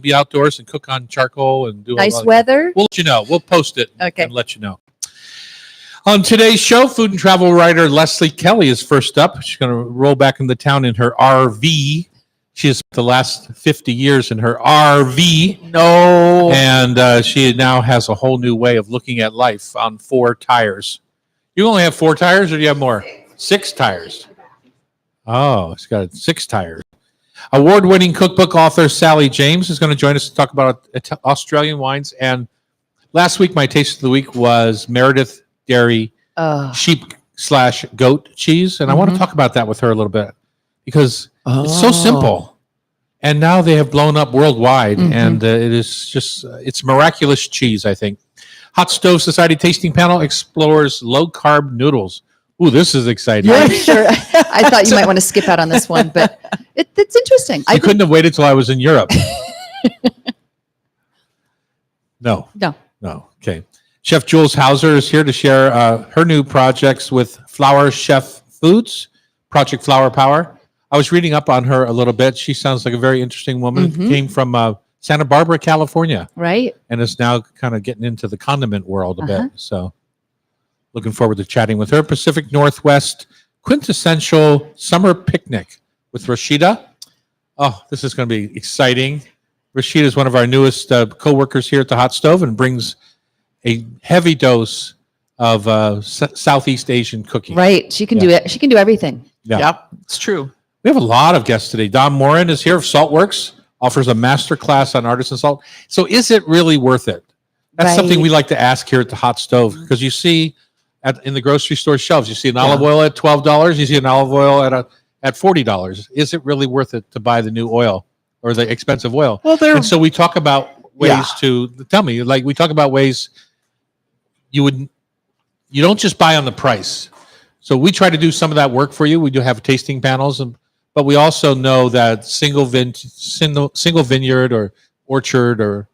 be outdoors and cook on charcoal and do nice weather. We'll let you know. We'll post it Okay. and let you know. On today's show, food and travel writer Leslie Kelly is first up. She's going to roll back into town in her RV. She has spent the last 50 years in her RV. No. And she now has a whole new way of looking at life on 4 tires. You only have 4 tires, or do you have more? 6 tires. Oh, it's got 6 tires. Award-winning cookbook author Sally James is going to join us to talk about Australian wines. And last week, my taste of the week was Meredith Dairy sheep/goat cheese. And I want to talk about that with her a little bit because it's so simple. And now they have blown up worldwide. And it is just, it's miraculous cheese, I think. Hot Stove Society Tasting Panel explores low-carb noodles. Ooh, this is exciting. Yeah, sure. I thought you might want to skip out on this one, but it's interesting. I couldn't have waited till I was in Europe. No. Okay. Chef Jules Hauser is here to share her new projects with Flower Chef Foods, Project Flower Power. I was reading up on her a little bit. She sounds like a very interesting woman. Came from Santa Barbara, California. Right. And is now kind of getting into the condiment world a bit. So looking forward to chatting with her. Pacific Northwest quintessential summer picnic with Rashida. Oh, this is going to be exciting. Rashida is one of our newest co-workers here at the Hot Stove and brings a heavy dose of Southeast Asian cooking. Right. She can do it. She can do everything. Yeah. Yep, it's true. We have a lot of guests today. Don Morin is here of Saltworks, offers a master class on artisan salt. So is it really worth it? That's something we like to ask here at the Hot Stove because you see in the grocery store shelves, you see an olive oil at $12. You see an olive oil at $40. Is it really worth it to buy the new oil or the expensive oil? Well, and so we talk about ways to tell me, like we talk about ways you don't just buy on the price. So we try to do some of that work for you. We do have tasting panels, but we also know that single vineyard or orchard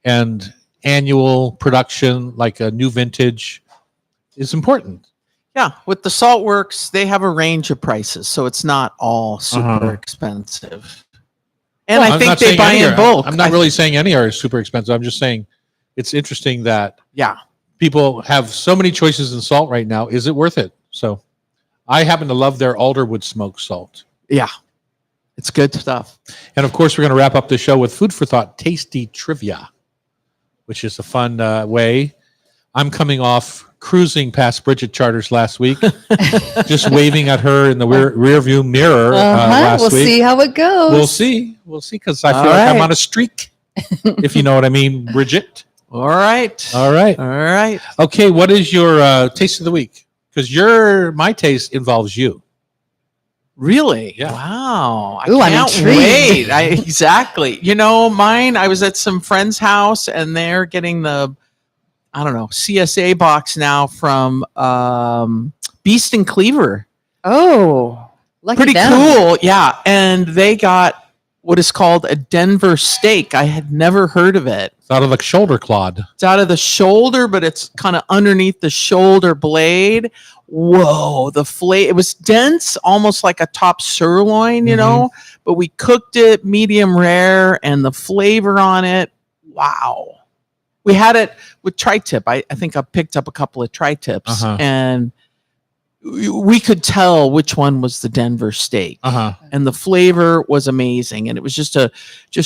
and annual production, like a new vintage, is important. Yeah, with the Saltworks, they have a range of prices, so it's not all super expensive. And I think they buy in bulk. I'm not really saying any are super expensive. I'm just saying it's interesting that people have so many choices in salt right now. Is it worth it? So I happen to love their Alderwood smoked salt. Yeah, it's good stuff. And of course, we're going to wrap up the show with Food for Thought Tasty Trivia, which is a fun way. I'm coming off cruising past Bridget Charters last week, just waving at her in the rear view mirror last week. We'll see how it goes. We'll see, because I feel like I'm on a streak, if you know what I mean, Bridget. All right. Okay, what is your taste of the week? Because my taste involves you. Really? Yeah. Wow. Ooh, I I'm can't intrigued. wait. Exactly. You know, mine, I was at some friend's house and they're getting the, I don't know, CSA box now from Beast and Cleaver. Oh, lucky Pretty them. cool. Yeah. And they got what is called a Denver steak. I had never heard of it. It's out of the shoulder clod. It's out of the shoulder, but it's kind of underneath the shoulder blade. Whoa, the flavor, it was dense, almost like a top sirloin, you know, but we cooked it medium rare and the flavor on it. Wow. We had it with tri-tip. I think I picked up a couple of tri-tips and we could tell which one was the Denver steak, and the flavor was amazing. And it was just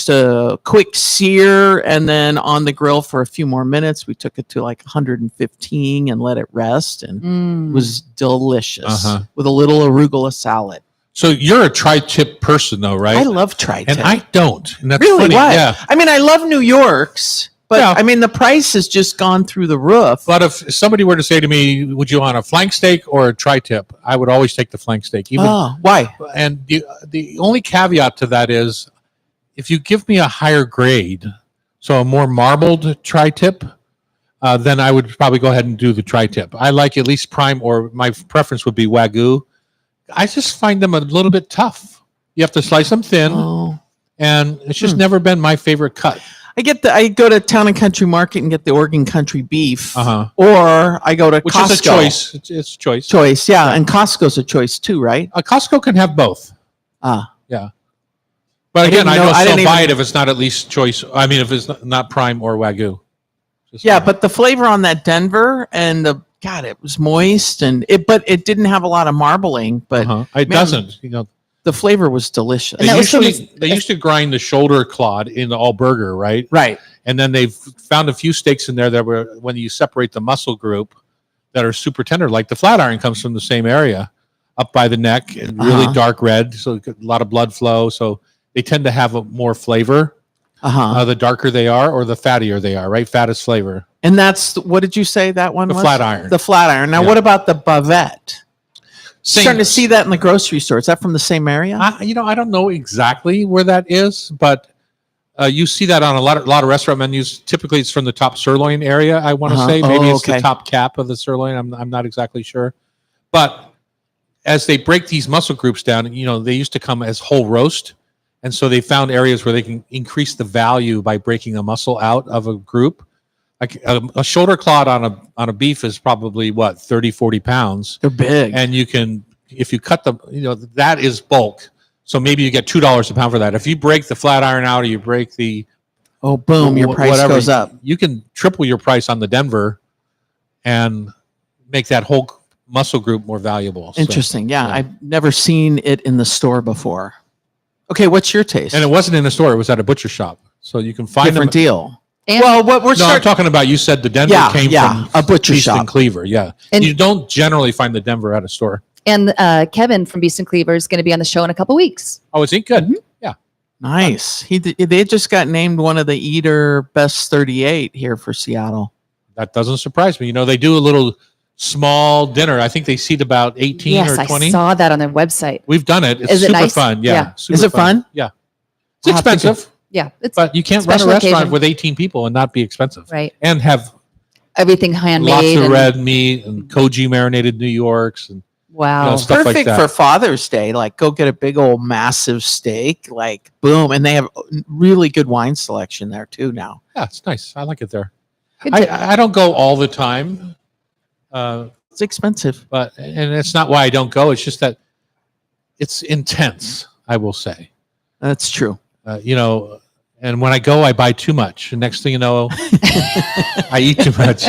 a quick sear, and then on the grill for a few more minutes. We took it to like 115 and let it rest, and it was delicious with a little arugula salad. So you're a tri-tip person, though, right? I love tri-tip, and I don't. And that's really funny. what? Yeah. I mean, I love New York's. But I mean, the price has just gone through the roof. But if somebody were to say to me, "Would you want a flank steak or a tri-tip?" I would always take the flank steak. Why? And the only caveat to that is, if you give me a higher grade, so a more marbled tri-tip, then I would probably go ahead and do the tri-tip. I like at least prime, or my preference would be Wagyu. I just find them a little bit tough. You have to slice them thin, and it's just never been my favorite cut. I go to Town and Country Market and get the Oregon Country beef, or I go to Which Costco. is a choice. It's a choice. Choice, yeah. And Costco's a choice too, right? Costco can have both. Ah. Yeah. But again, I know didn't still buy even- it if it's not at least choice. I mean, if it's not prime or Wagyu. Just Yeah, but the flavor on that Denver and it was moist but it didn't have a lot of marbling, but it man, doesn't. You know, the flavor was delicious. And that was from they used to grind the shoulder clod in the all burger, right? Right. And then they've found a few steaks in there that were, when you separate the muscle group, that are super tender. Like the flat iron comes from the same area, up by the neck, and really dark red, so a lot of blood flow. So they tend to have a more flavor. The darker they are, or the fattier they are, right? Fat is flavor. And that's what did you say that one The was? flat iron. The flat iron. Now, Yeah. what about the bavette? Same- Starting to see that in the grocery store. Is that from the same area? I don't know exactly where that is, but you see that on a lot of restaurant menus. Typically, it's from the top sirloin area. I want to say maybe it's the top cap of the sirloin. I'm not exactly sure, but as they break these muscle groups down, they used to come as whole roast, and so they found areas where they can increase the value by breaking a muscle out of a group. Like a shoulder clod on a beef is probably 30, 40 pounds. They're big, and you can, if you cut them, that is bulk. So maybe you get $2 a pound for that. If you break the flat iron out, or you break the boom, your price whatever, goes up. You can triple your price on the Denver and make that whole muscle group more valuable. So, Interesting. Yeah, I've never seen it in the store before. Okay, what's your taste? and it wasn't in the store; it was at a butcher shop. So you can find Different them. deal. And, Well, what we're No, I'm talking about. You said the Denver came from a butcher Beast and shop. Cleaver. Yeah, And- you don't generally find the Denver at a store. and Kevin from Beast and Cleaver is going to be on the show in a couple weeks. Oh, is he good? Mhm. Yeah. Nice. They just got named one of the Eater Best 38 here for Seattle. That doesn't surprise me. They do a little small dinner. I think they seat about 18 Yes, or 20. I saw that on their website. We've done it. It's Is it super nice? fun. Yeah. Yeah. Super Is it fun? Yeah. It's I'll have to expensive, Yeah, it's but you can't run a special restaurant occasion. with 18 people and not be expensive. right. And have Everything handmade. lots of and- red meat and koji marinated New Yorks and Wow. stuff like Perfect that. for Father's Day. Like, go get a big old massive steak. Like, boom. And they have really good wine selection there, too, now. yeah, it's nice. I like it there. Good tip. I don't go all the time, It's expensive. and it's not why I don't go. It's just that it's intense, I will say. That's true. And when I go, I buy too much. And next thing you know, I eat too much.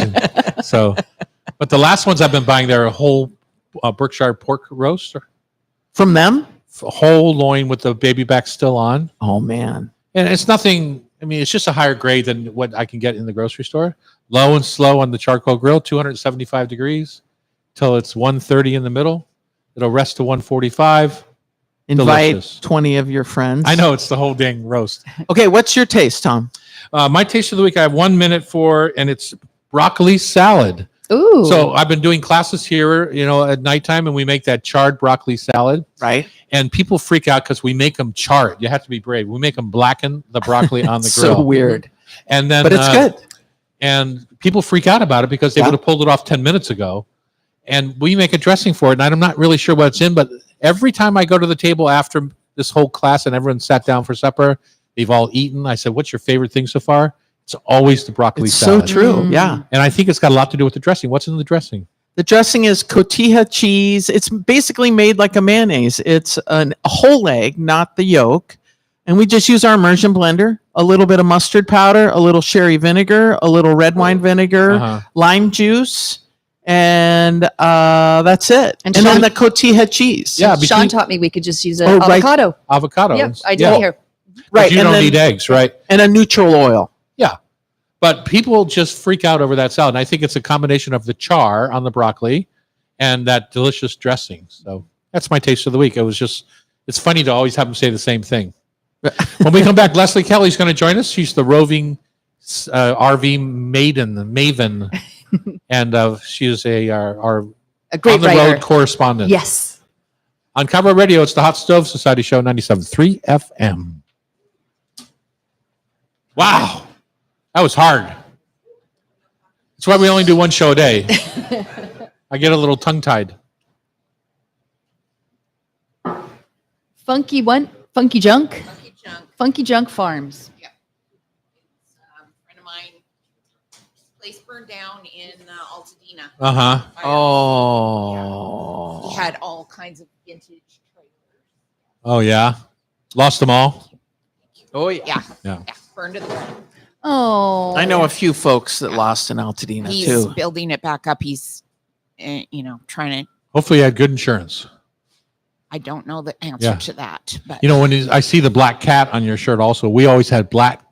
But the last ones I've been buying, they're a whole Berkshire pork roast, From them? a whole loin with the baby back still on. Oh, man. And it's nothing, it's just a higher grade than what I can get in the grocery store. Low and slow on the charcoal grill, 275 degrees till it's 130 in the middle. It'll rest to 145. Invite Delicious. 20 of your friends. I know it's the whole dang roast. Okay, what's your taste, Tom? My taste of the week, I have 1 minute for, and it's broccoli salad. Ooh. So I've been doing classes here, at nighttime, and we make that charred broccoli salad. Right? And people freak out because we make them charred. You have to be brave. We make them blacken the broccoli on the grill. So weird. And then, But it's good. And people freak out about it because they would have pulled it off 10 minutes ago. And we make a dressing for it. And I'm not really sure what it's in, but every time I go to the table after this whole class and everyone sat down for supper, they've all eaten. I said, "What's your favorite thing so far?" It's always the broccoli It's salad. so true. Mm. Yeah. And I think it's got a lot to do with the dressing. What's in the dressing? The dressing is cotija cheese. It's basically made like a mayonnaise. It's a whole egg, not the yolk. And we just use our immersion blender, a little bit of mustard powder, a little sherry vinegar, a little red wine vinegar, Uh-huh. lime juice, and that's it. And And then Sean- the cotija cheese. Yeah, Sean taught me we could just use Oh, right. avocado. Avocado. Yep, I did Yeah. it here. Right. You and don't then- need eggs, right? And a neutral oil. Yeah. But people just freak out over that salad. And I think it's a combination of the char on the broccoli and that delicious dressing. So that's my taste of the week. It's funny to always have them say the same thing. When we come back, Leslie Kelly's going to join us. She's the roving RV maven. And she is our A great on the writer. road correspondent. Yes. On Cowboy Radio, it's the Hot Stove Society Show 97.3 FM. Wow. That was hard. That's why we only do one show a day. I get a little tongue-tied. Funky what? Funky Junk? Funky Junk. Funky Junk Farms. Friend of mine, place burned down in Altadena. Uh-huh. Oh. He had all kinds of vintage trailers. Oh, yeah. Lost them all. Oh yeah. Yeah. Yeah. Yeah. Burned to the ground. Oh, I know a few folks that lost in Altadena He's too. building it back up. He's, trying to. Hopefully you had good insurance. I don't know the answer Yeah. to that, but You know, I see the black cat on your shirt also, we always had black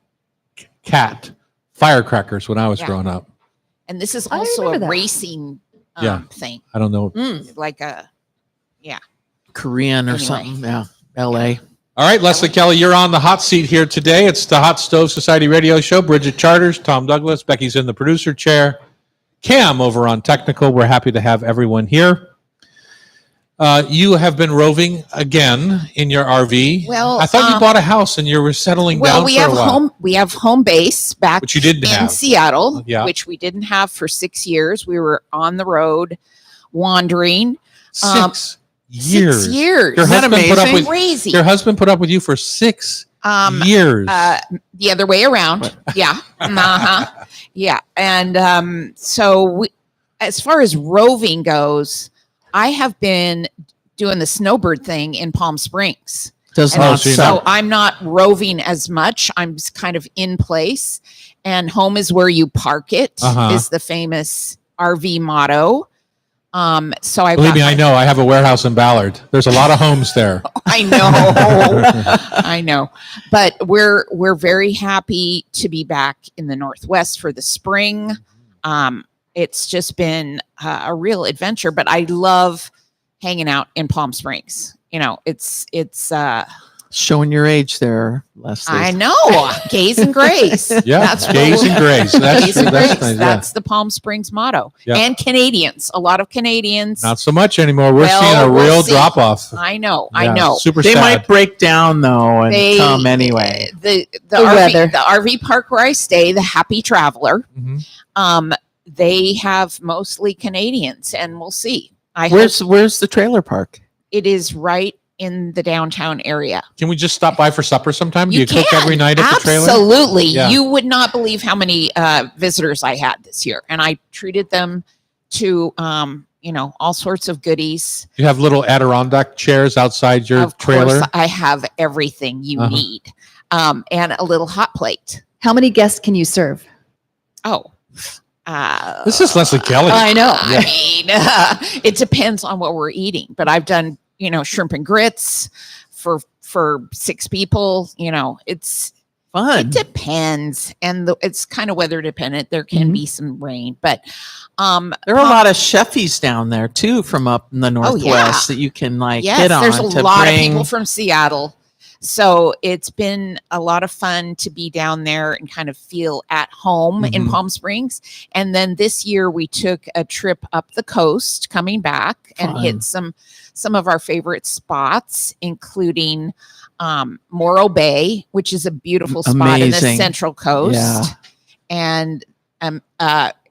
cat firecrackers when I was Yeah. growing up. and this is I also a remember that. racing Yeah. thing, I don't know. like a Korean or Anyway. something. Yeah. LA. All right, Leslie Kelly, you're on the hot seat here today. It's the Hot Stove Society radio show. Bridget Charters, Tom Douglas, Becky's in the producer chair. Cam over on technical. We're happy to have everyone here. You have been roving again in your RV. Well, I thought you bought a house and you were settling well, down we for have a while. we have home base back Which you didn't in have. Seattle, Yeah. which we didn't have for 6 years. We were on the road wandering. 6 years. 6 years. Your Isn't that husband put up amazing? with Crazy. your husband put up with you for 6 years. The other way around. Yeah. Uh-huh. Yeah. And so as far as roving goes, I have been doing the snowbird thing in Palm Springs. Does And Oh, not so you're suck. so I'm not roving as much. I'm just kind of in place. And home is where you park it, Uh-huh. is the famous RV motto. So I Believe me, I know. I have a warehouse in Ballard. There's a lot of homes there. I know. I know. But we're very happy to be back in the Northwest for the spring. It's just been a real adventure, but I love hanging out in Palm Springs. It's Showing your age there, Leslie. I know, gays and grays. Yeah, That's what gays we- and grays. That's Gays and that's grays. nice, yeah. That's the Palm Springs motto. Yeah. And Canadians, a lot of Canadians. Not so much anymore. We're Well, seeing a we'll real see. drop off. I know. Super They sad. might break down though and come anyway. The weather. RV park where I stay, the Happy Traveler. Mhm. They have mostly Canadians, and we'll see. I hope Where's the trailer park? it is right in the downtown area. Can we just stop by for supper sometime? Do you cook can. every night at the trailer? Absolutely. Yeah. You would not believe how many visitors I had this year, and I treated them to all sorts of goodies. You have little Adirondack chairs outside your Of trailer. course, I have everything you Uh-huh. need, and a little hot plate. how many guests can you serve? Oh, This is Leslie Kelly. I know. I mean, it depends on what we're eating, but I've done, shrimp and grits for 6 people. It Fun. depends, and it's kind of weather dependent. There can Mhm. be some rain, but There are a lot of chefies down there too from up in the Northwest yeah. that you can yes, hit on there's a to lot bring. of people from Seattle. So it's been a lot of fun to be down there and kind of feel at home in Mhm. Palm Springs. And then this year we took a trip up the coast coming back and Fun. hit some of our favorite spots, including Morro Bay, which is a beautiful spot in the Amazing. Central Coast, Yeah. and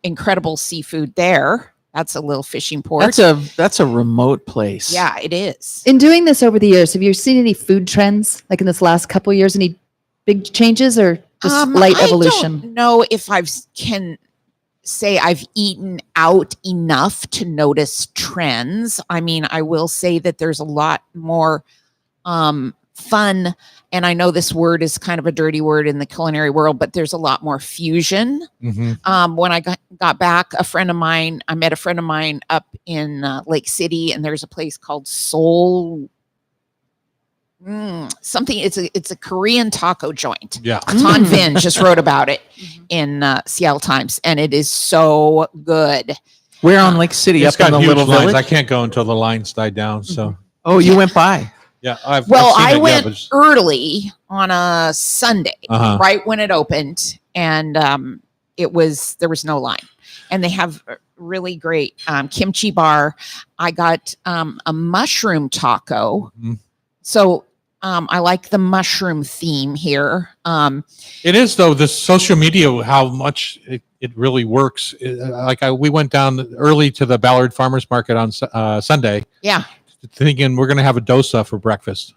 incredible seafood there. That's a little fishing port. That's a remote place. Yeah, it is. In doing this over the years, have you seen any food trends, like in this last couple of years? Any big changes or just light I evolution? don't know if can say I've eaten out enough to notice trends. I mean, I will say that there's a lot more fun, and I know this word is kind of a dirty word in the culinary world, but there's a lot more fusion. Mhm. When I got back, I met a friend of mine up in Lake City, and there's a place called Soul something. It's a Korean taco joint. Yeah. Ton Vin just wrote about it in Seattle Times, and it is so good. We're on Lake City It's up in got the huge little lines. village. I can't go until the lines die down. So Oh, you went by. yeah, I've Well, seen I it, yeah, went but it's- early on a Sunday, Uh-huh. right when it opened, and there was no line, and they have a really great kimchi bar. I got a mushroom taco, Mhm. so I like the mushroom theme here. It is though the social media, how much it really works. We went down early to the Ballard Farmers Market on Sunday, Yeah, thinking we're going to have a dosa for breakfast.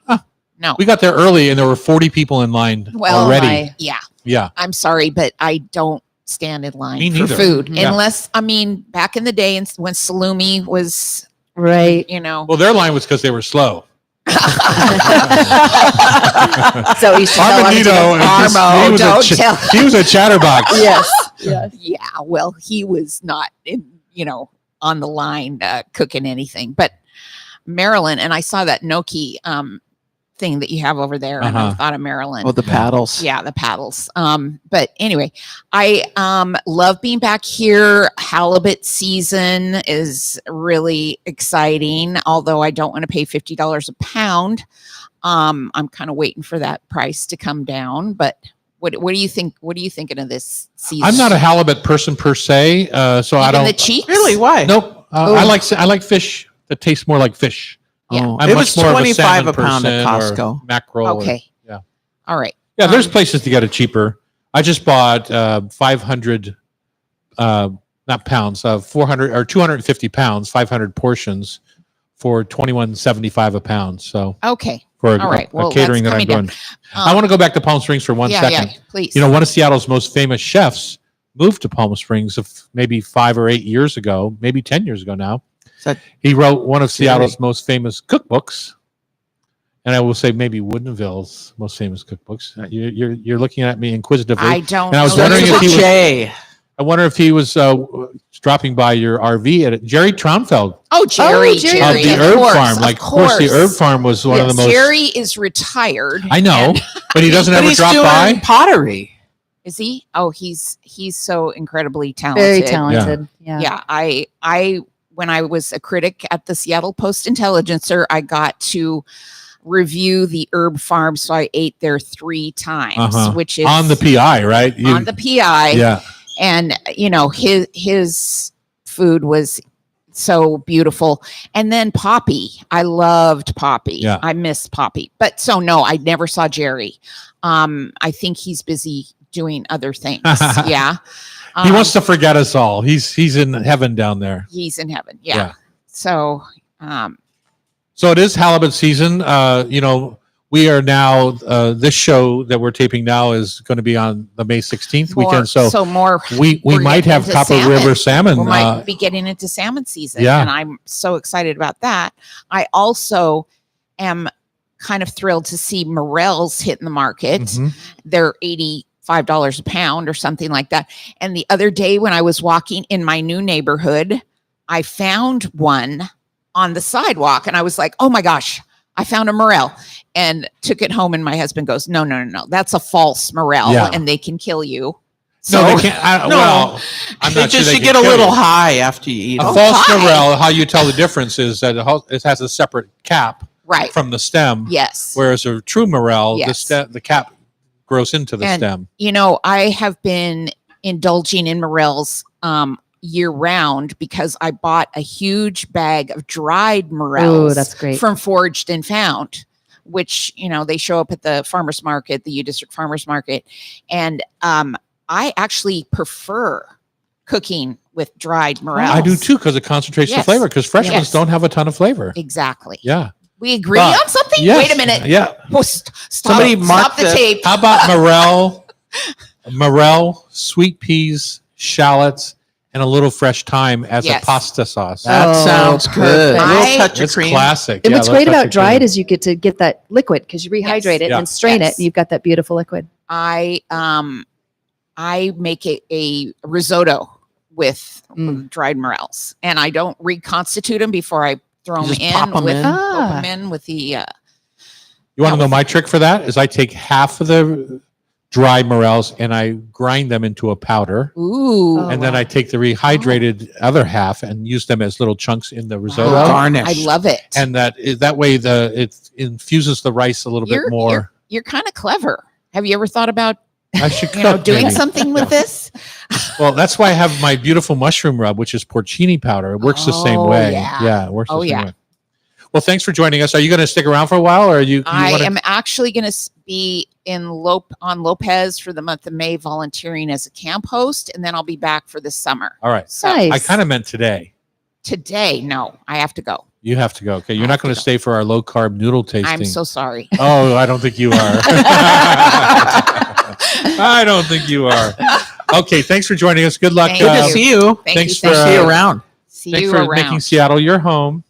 no, We got there early and there were 40 people in line well, already. yeah. Yeah. I'm sorry, but I don't stand in Me line for neither. food Yeah. unless, back in the day when salumi was, Right. Well, their line was because they were slow. So he should know everything. Armo, don't tell. he was a chatterbox. Yes. Yes. Yeah, well, he was not on the line cooking anything. But Marilyn, and I saw that gnocchi thing that you have over there, and I thought of Marilyn. Oh, the paddles. Yeah, the paddles. But anyway, I love being back here. Halibut season is really exciting, although I don't want to pay $50 a pound. I'm kind of waiting for that price to come down. But what do you think? What are you thinking of this season? I'm not a halibut person per se, so I Even don't. the cheeks? Really? Why? Nope. I like fish that taste more like fish. Yeah. Oh, I'm it much was more of a 25 salmon a pound at person or Costco. Mackerel. Okay. Yeah. All right. Yeah, there's places to get it cheaper. I just bought 500, not pounds, 400 or 250 pounds, 500 portions for $21.75 a pound. So Okay. for All right. Well, a catering that's that I'm coming doing. I want to go back to Palm Springs for one second. Yeah, please. One of Seattle's most famous chefs moved to Palm Springs maybe 5 or 8 years ago, maybe 10 years ago now. He wrote one of Seattle's most famous cookbooks. And I will say maybe Woodinville's most famous cookbooks. You're looking at me inquisitively. I don't. And I was know. wondering if he was. Jay. I wonder if he was dropping by your RV at Jerry Traumfeld Oh, Jerry. Oh, Jerry. of the Herb Farm. Of Of course, the Herb Farm was one of the most. Jerry is retired. I know, but he doesn't But ever he's drop doing by. pottery. Is he? Oh, he's so incredibly talented. Very talented. Yeah. Yeah. I when I was a critic at the Seattle Post-Intelligencer, I got to review the Herb Farm, so I ate there 3 times, which is on the PI, right? on the PI. Yeah. And his food was so beautiful. And then Poppy, I loved Poppy. Yeah. I missed Poppy. But so no, I never saw Jerry. I think he's busy doing other things. Yeah. He wants to forget us all. He's in heaven down there. He's in heaven. Yeah. So So it is halibut season. We are now this show that we're taping now is going to be on the May 16th weekend. So more we we're might getting have into Copper salmon. River salmon. We might be getting into salmon season. Yeah. And I'm so excited about that. I also am kind of thrilled to see morels hitting the market. Mhm. They're $85 a pound or something like that. And the other day when I was walking in my new neighborhood, I found one on the sidewalk and I was like, oh my gosh, I found a morel, and took it home. And my husband goes, no, that's a false morel and they can kill you. So No, they can't. Well, I'm not sure You they get can a kill little you. high after you eat A them. false hi. morel, how you tell the difference is that it has a separate cap right. from the stem, Yes. whereas a true morel, Yes. the cap grows into the And, stem. I have been indulging in morels year round because I bought a huge bag of dried morels. Oh, that's great. From Foraged and Found, which, they show up at the farmer's market, the U District Farmer's Market. And I actually prefer cooking with dried morels. I do too, because it concentrates the Yes. flavor, because fresh Yes. ones don't have a ton of flavor. Exactly. Yeah. We agree But- on something? Yes. Wait a minute. Yeah. Oh, stop Somebody mark the the- tape. How about morel, sweet peas, shallots, and a little fresh thyme as Yes. a pasta sauce? That Oh, sounds good. perfect. A little touch of It's cream. classic. And Yeah, what's little great touch about of dried cream. is you get to get that liquid because you rehydrate it Yeah. and strain Yes. it, and you've got that beautiful liquid. I make a risotto with dried morels, and I don't reconstitute them before I throw You them just in. pop 'em with, in? pop 'em in with the. You want to know my trick for that? Is I take half of the dry morels and I grind them into a powder. Ooh. Oh, And then wow. I take the rehydrated other half and use them as little chunks in the risotto. Wow. Garnish. I love it. And that way it infuses the rice a little bit more. You're kind of clever. Have you ever thought about I should cook, doing maybe. something with this? Well, that's why I have my beautiful mushroom rub, which is porcini powder. It works the same Oh, way. yeah. It works Oh, the same yeah. way. Well, thanks for joining us. Are you going to stick around for a while, or you I wanna- am actually going to be on Lopez for the month of May, volunteering as a camp host, and then I'll be back for the summer. All right. So Nice. I kind of meant today. today, no, I have to go. You have to go. Okay. You're I not have to going to go. stay for our low carb noodle tasting. I'm so sorry. Oh, I don't think you are. I don't think you are. Okay. Thanks for joining us. Good luck. Thank Good you. to see you. Thanks you. for, See you around. See Thanks you for around. making Seattle your home.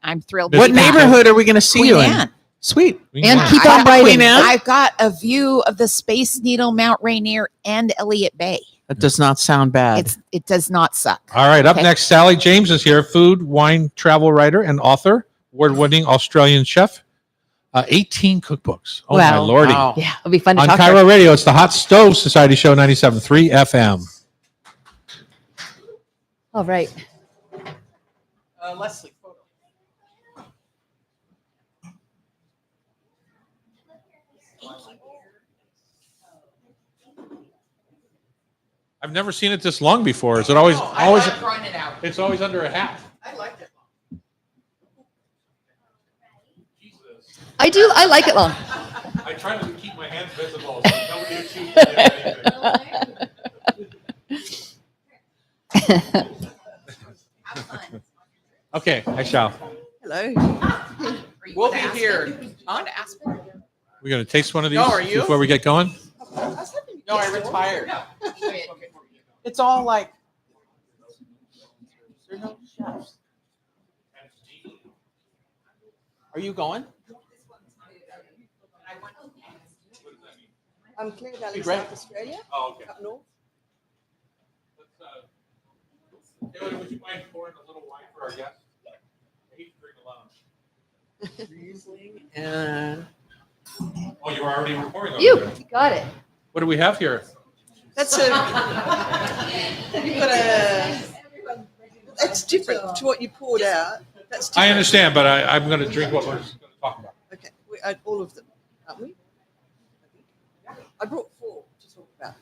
I'm thrilled. What What to be back. neighborhood are we going to see Queen you in? Anne. Sweet. Queen And Anne. keep I on got- writing. Queen Anne? I've got a view of the Space Needle, Mount Rainier, and Elliott Bay. That does not sound bad. It does not suck. All right, up Okay. next, Sally James is here, food, wine, travel writer, and author, award-winning Australian chef. 18 cookbooks. Oh, my Wow. lordy. Wow. Yeah, it'll be fun to On talk to her. Cairo Radio, it's the Hot Stove Society Show, 97.3 FM. All right. Leslie, photo. I've never seen it this long before. Is it always, always, drawing it out. it's always under a hat? I liked it. I like it long. I try to keep my hands visible so nobody accused me of anything. Okay, I shall. Hello. We'll be here. We're going to taste one of these No, are you? before we get going? No, I retired. It's all like. There's no chefs. Are you going? I'm Claire Valley, Great. South Australia, Oh, okay. up north. Taylor, would you mind pouring a little wine for our guests? I hate to drink alone. Riesling and Oh, you were already pouring over You there. got it. What do we have here? That's a. You've got a. That's different to what you poured out. That's different. I understand, but I'm going to drink what we're going to talk about. Okay, we add all of them, aren't we? I brought 4 to talk about.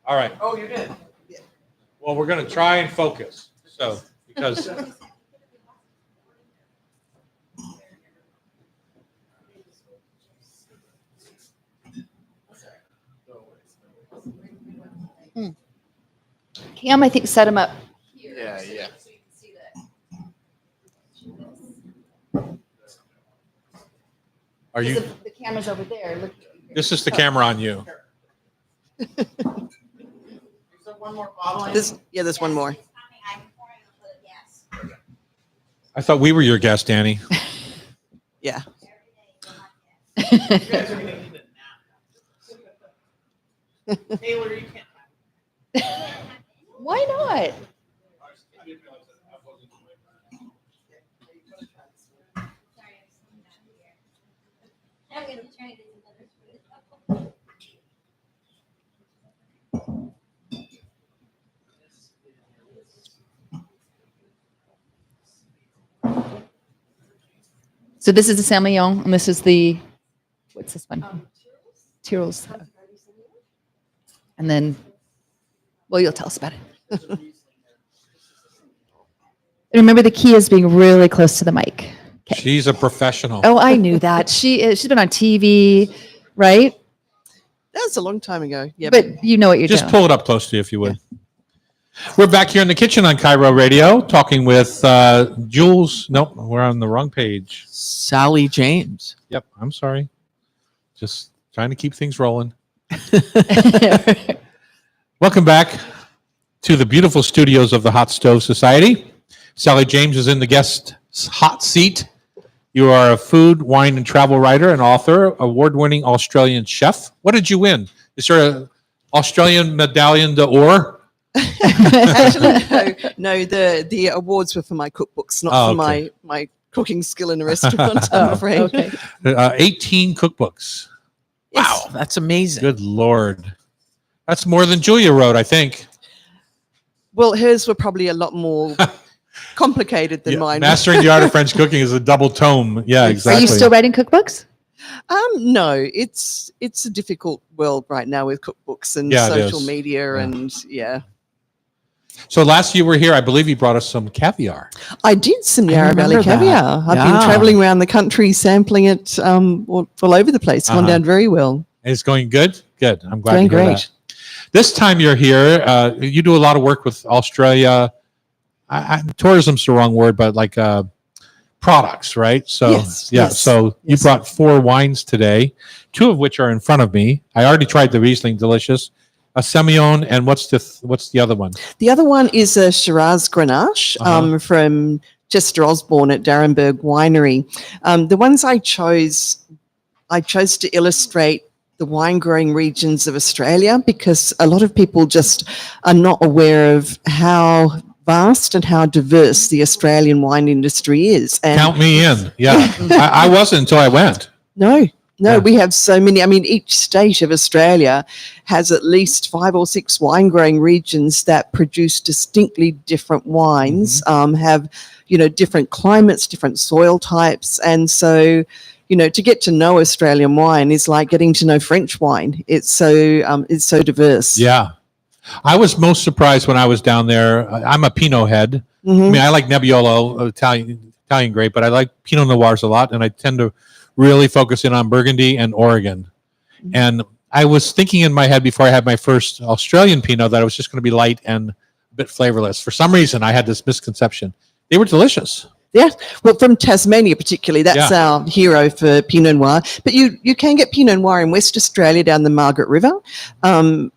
All right. oh, you did. Well, we're going to try and focus. So, because Cam, I think, set him up. Yeah, yeah. are you? The camera's over there. Look. This is the camera on you. Is there one more bottle? There's one more. I thought we were your guest, Danny. Yeah. You guys are gonna need a nap. Taylor, you can't. Why not? So this is the Saint-Maillon, and this is the, what's this one? Tyrrell's. And then, well, you'll tell us about it. And remember, the key is being really close to the mic. Okay. She's a professional. Oh, I knew that. She's been on TV, right? That was a long time ago. Yeah. But you know what you're Just doing. pull it up close to you if you would. We're back here in the kitchen on Cairo Radio talking with Jules. Nope, we're on the wrong page. Sally James. Yep, I'm sorry. Just trying to keep things rolling. Welcome back to the beautiful studios of the Hot Stove Society. Sally James is in the guest hot seat. You are a food, wine, and travel writer and author, award-winning Australian chef. What did you win? Is there an Australian medallion d'or? Actually, no, the awards were for my cookbooks, not Oh, for okay. my cooking skill in a restaurant, I'm afraid. Okay. 18 cookbooks. Yes. Wow, that's amazing. Good Lord. That's more than Julia wrote, I think. Well, hers were probably a lot more complicated than Yeah, mine. Mastering the Art of French Cooking is a double tome. Yeah, exactly. Are you still writing cookbooks? No, it's a difficult world right now with cookbooks and Yeah, it social is. media Yeah. and yeah. So last you were here, I believe you brought us some caviar. I did some I Yarra Valley remember that. caviar. I've Yeah. been traveling around the country sampling it all over the place. Gone Uh-huh. down very well. It's going good? Good. I'm glad Going to hear great. that. This time you're here, you do a lot of work with Australia. Tourism's the wrong word, but like products, right? So Yes, yeah. yes, So you yes. brought 4 wines today, 2 of which are in front of me. I already tried the Riesling, delicious. A Semillon, and what's the other one? The other one is a Shiraz Grenache Uh-huh. from Chester Osborne at Darrenberg Winery. The ones I chose I chose to illustrate the wine growing regions of Australia because a lot of people just are not aware of how vast and how diverse the Australian wine industry is. And Count me in. Yeah. I wasn't until I went. no, Yeah. we have so many. I mean, each state of Australia has at least 5 or 6 wine growing regions that produce distinctly different wines, have, different climates, different soil types. And so, to get to know Australian wine is like getting to know French wine. It's so diverse. Yeah. I was most surprised when I was down there. I'm a Pinot head. I mean, I like Nebbiolo, Italian grape, but I like Pinot Noirs a lot, and I tend to really focus in on Burgundy and Oregon. And I was thinking in my head before I had my first Australian Pinot that it was just going to be light and a bit flavorless. For some reason, I had this misconception. They were delicious. Yeah, well, from Tasmania particularly, that's our hero for Pinot Noir. But you can get Pinot Noir in West Australia down the Margaret River, and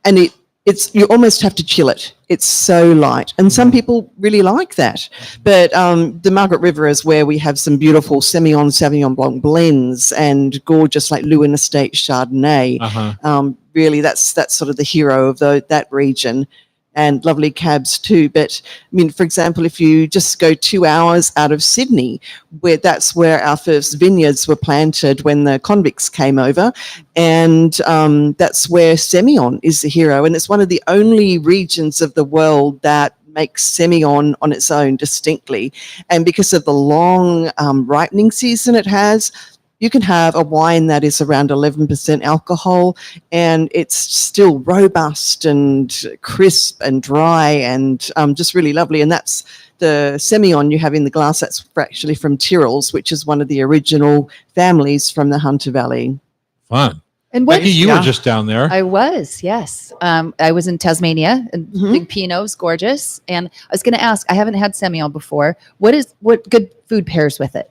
it's you almost have to chill it. It's so light, and some people really like that. But the Margaret River is where we have some beautiful Semillon, Sauvignon Blanc blends and gorgeous like Lewin Estate Chardonnay. Really, that's sort of the hero of that region. And lovely cabs too. But I mean, for example, if you just go 2 hours out of Sydney, that's where our first vineyards were planted when the convicts came over, and that's where Semillon is the hero. And it's one of the only regions of the world that makes Semillon on its own distinctly. And because of the long ripening season it has, you can have a wine that is around 11% alcohol and it's still robust and crisp and dry and just really lovely. And that's the Semillon you have in the glass. That's actually from Tyrrell's, which is one of the original families from the Hunter Valley. Fun. And what Becky, you were just down there. I was, yes. I was in Tasmania, and Big Pinot's gorgeous. And I was going to ask, I haven't had Semillon before. What good food pairs with it?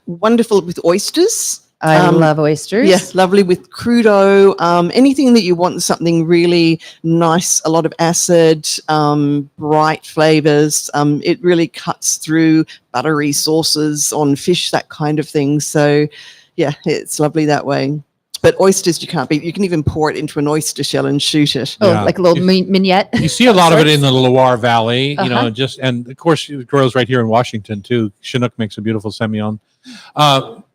Wonderful with oysters. I love oysters. Yeah, lovely with crudo. Anything that you want, something really nice, a lot of acid, bright flavors. It really cuts through buttery sauces on fish, that kind of thing. So, yeah, it's lovely that way. But oysters you can't beat. You can even pour it into an oyster shell and shoot it. Oh, like a little mignette. You see a lot of it in the Loire Valley, and of course it grows right here in Washington too. Chinook makes a beautiful Semillon.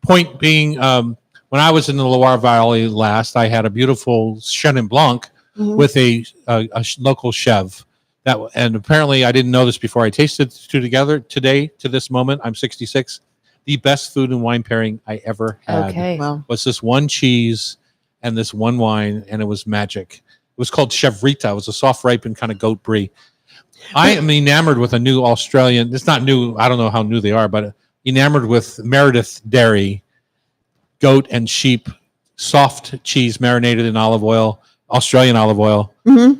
Point being, when I was in the Loire Valley last, I had a beautiful Chenin Blanc with a local chef. And apparently I didn't know this before I tasted the two together today. To this moment, I'm 66. The best food and wine pairing I ever had was this one cheese and this one wine, and it was magic. It was called Chevrita. It was a soft ripened kind of goat brie. I am enamored with a new Australian. It's not new. I don't know how new they are, but enamored with Meredith Dairy, goat and sheep, soft cheese marinated in olive oil, Australian olive oil,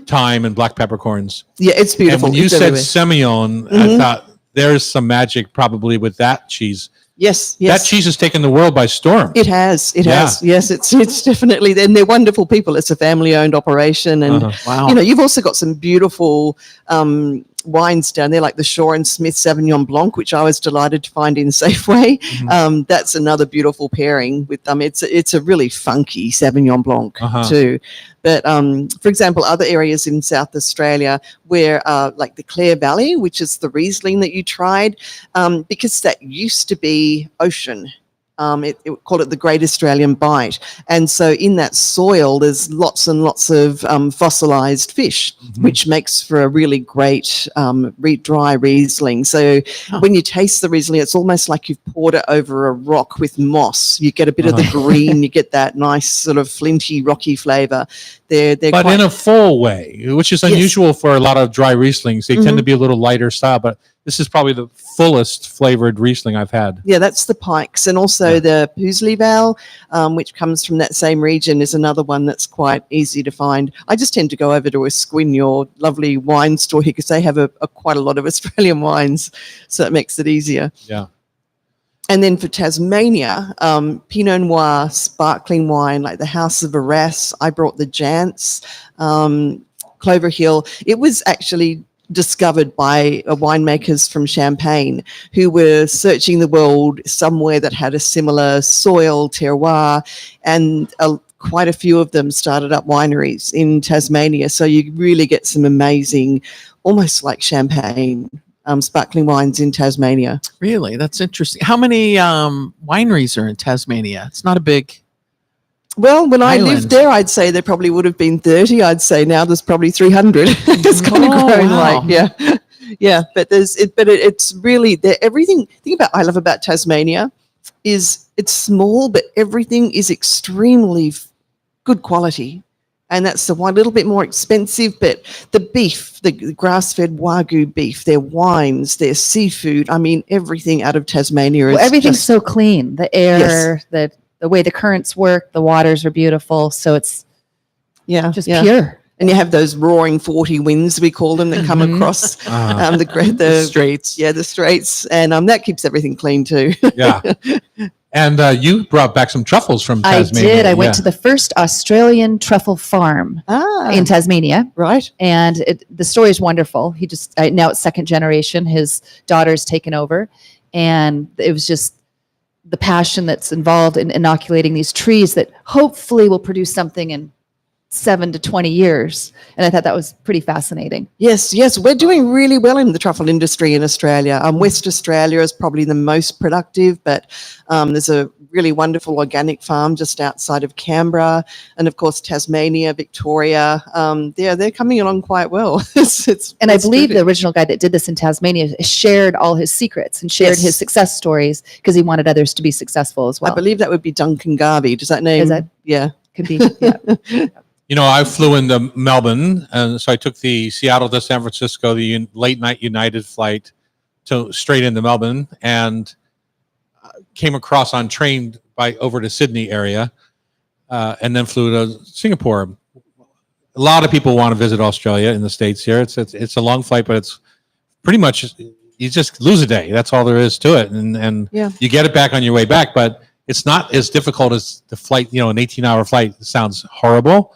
thyme, and black peppercorns. Yeah, it's beautiful. And when you said Semillon, I thought there's some magic probably with that cheese. Yes. That cheese has taken the world by storm. It has. Yes, it's definitely, and they're wonderful people. It's a family-owned operation, and you've also got some beautiful wines down there, like the Shaw and Smith Sauvignon Blanc, which I was delighted to find in Safeway. That's another beautiful pairing with them. It's a really funky Sauvignon Blanc too. But for example, other areas in South Australia where like the Clare Valley, which is the Riesling that you tried, because that used to be ocean. It called it the Great Australian Bight. And so in that soil, there's lots and lots of fossilized fish, which makes for a really great dry Riesling. So when you taste the Riesling, it's almost like you've poured it over a rock with moss. You get a bit of the green, you get that nice sort of flinty, rocky flavor. They're but in a full way, which is unusual for a lot of dry Rieslings. They tend to be a little lighter style, but this is probably the fullest flavored Riesling I've had. Yeah, that's the Pikes. And also the Poosleval, which comes from that same region, is another one that's quite easy to find. I just tend to go over to a Squin, your lovely wine store here, because they have quite a lot of Australian wines, so it makes it easier. Yeah. And then for Tasmania, Pinot Noir, sparkling wine, like the House of Arras. I brought the Jance, Clover Hill. It was actually discovered by winemakers from Champagne who were searching the world somewhere that had a similar soil, terroir, and quite a few of them started up wineries in Tasmania. So you really get some amazing, almost like champagne, sparkling wines in Tasmania. Really? That's interesting. How many wineries are in Tasmania? It's not a big. Well, when I Island. lived there, I'd say there probably would have been 30. I'd say now there's probably 300. It's kind of Oh, grown wow. like, yeah. But it's really everything. The thing I love about Tasmania is it's small, but everything is extremely good quality. And that's the one little bit more expensive, but the beef, the grass-fed Wagyu beef, their wines, their seafood. I mean, everything out of Tasmania is Well, everything's just, so clean. The air, the way the currents work, the waters are beautiful. So it's just pure. And you have those roaring 40 winds, we call them, that come across The straits. Yeah, the straits, and that keeps everything clean too. Yeah. And you brought back some truffles from I Tasmania. did. I went to the first Australian truffle farm in Tasmania. Right. And the story is wonderful. Now it's second generation. His daughter's taken over. And it was just the passion that's involved in inoculating these trees that hopefully will produce something in 7 to 20 years. And I thought that was pretty fascinating. Yes, we're doing really well in the truffle industry in Australia. West Australia is probably the most productive, but there's a really wonderful organic farm just outside of Canberra, and of course Tasmania, Victoria. They're coming along quite well. And I believe the original guy that did this in Tasmania shared all his secrets and shared his success stories because he wanted others to be successful as well. I believe that would be Duncan Garvey. Does that name? Is that? Yeah. Could be. Yeah. You know, I flew into Melbourne, and so I took the Seattle to San Francisco, the late night United flight straight into Melbourne, and came across on train over to Sydney area, and then flew to Singapore. A lot of people want to visit Australia in the States here. It's a long flight, but it's pretty much you just lose a day. That's all there is to it, and you get it back on your way back, but it's not as difficult as the flight. You know, an 18-hour flight sounds horrible.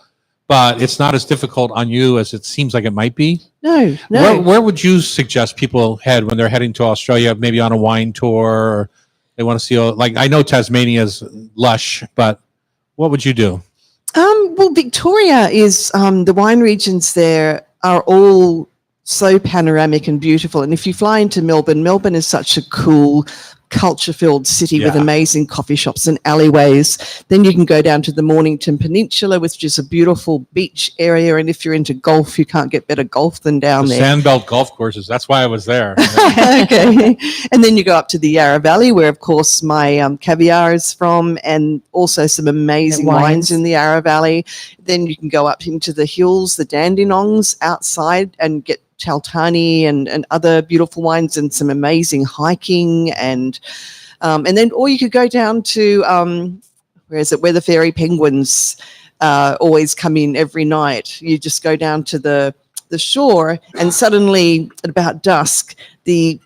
But it's not as difficult on you as it seems like it might be. No. Where would you suggest people head when they're heading to Australia, maybe on a wine tour, or they want to see, I know Tasmania is lush, but what would you do? Well, Victoria is, the wine regions there are all so panoramic and beautiful. And if you fly into Melbourne is such a cool, culture-filled city with amazing coffee shops and alleyways. Then you can go down to the Mornington Peninsula, which is a beautiful beach area. And if you're into golf, you can't get better golf than down there. Sandbelt golf courses. That's why I was there. Okay. And then you go up to the Yarra Valley, where, of course, my caviar is from, and also some amazing wines in the Yarra Valley. Then you can go up into the hills, the Dandenongs outside, and get Chaltani and other beautiful wines and some amazing hiking, and then, or you could go down to where the fairy penguins always come in every night. You just go down to the shore, and suddenly at about dusk the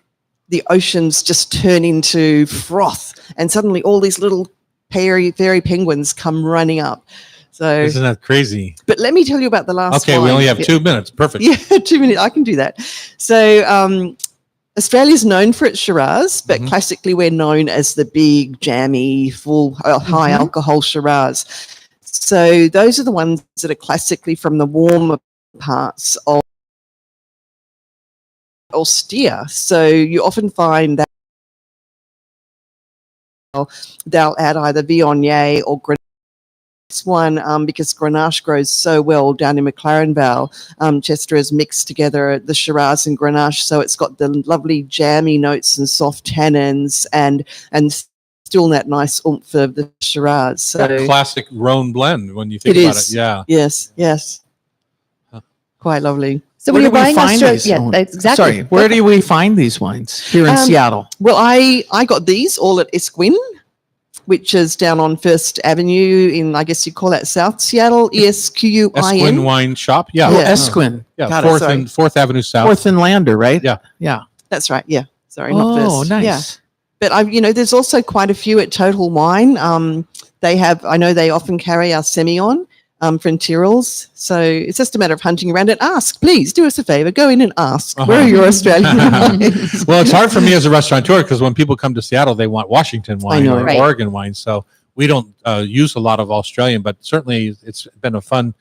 oceans just turn into froth, and suddenly all these little fairy penguins come running up. So, isn't that crazy? But let me tell you about the last Okay, wine. we only have 2 minutes. Perfect. Yeah, 2 minutes. I can do that. So Australia's known for its Shiraz, but classically we're known as the big, jammy, full, high alcohol Shiraz. So those are the ones that are classically from the warmer parts of austere. So you often find that they'll add either Viognier or Grenache. This one, because Grenache grows so well down in McLaren Vale, Chester has mixed together the Shiraz and Grenache, so it's got the lovely jammy notes and soft tannins, and still that nice oomph of the Shiraz. So that classic Rhone blend when you think about it. Yeah. Yes. Quite lovely. So when you're buying Australia, these? that's exactly. Sorry, where do we find these wines here in Seattle? Well, I got these all at Esquin, which is down on First Avenue in, I guess you call that South Seattle, ESQUIN. Esquin Wine Shop. Yeah. Esquin. Yeah. Got it, 4th Avenue South. 4th and Lander, right? Yeah. That's right. Yeah. Sorry, not First. Oh, nice. Yeah. But there's also quite a few at Total Wine. I know they often carry our Semillon. frontierals. So it's just a matter of hunting around and ask. Please do us a favor. Go in and ask. Where are your Australian wines? Well, it's hard for me as a restaurateur because when people come to Seattle, they want Washington wine know. or Right. Oregon wine. So we don't use a lot of Australian, but certainly it's been a fun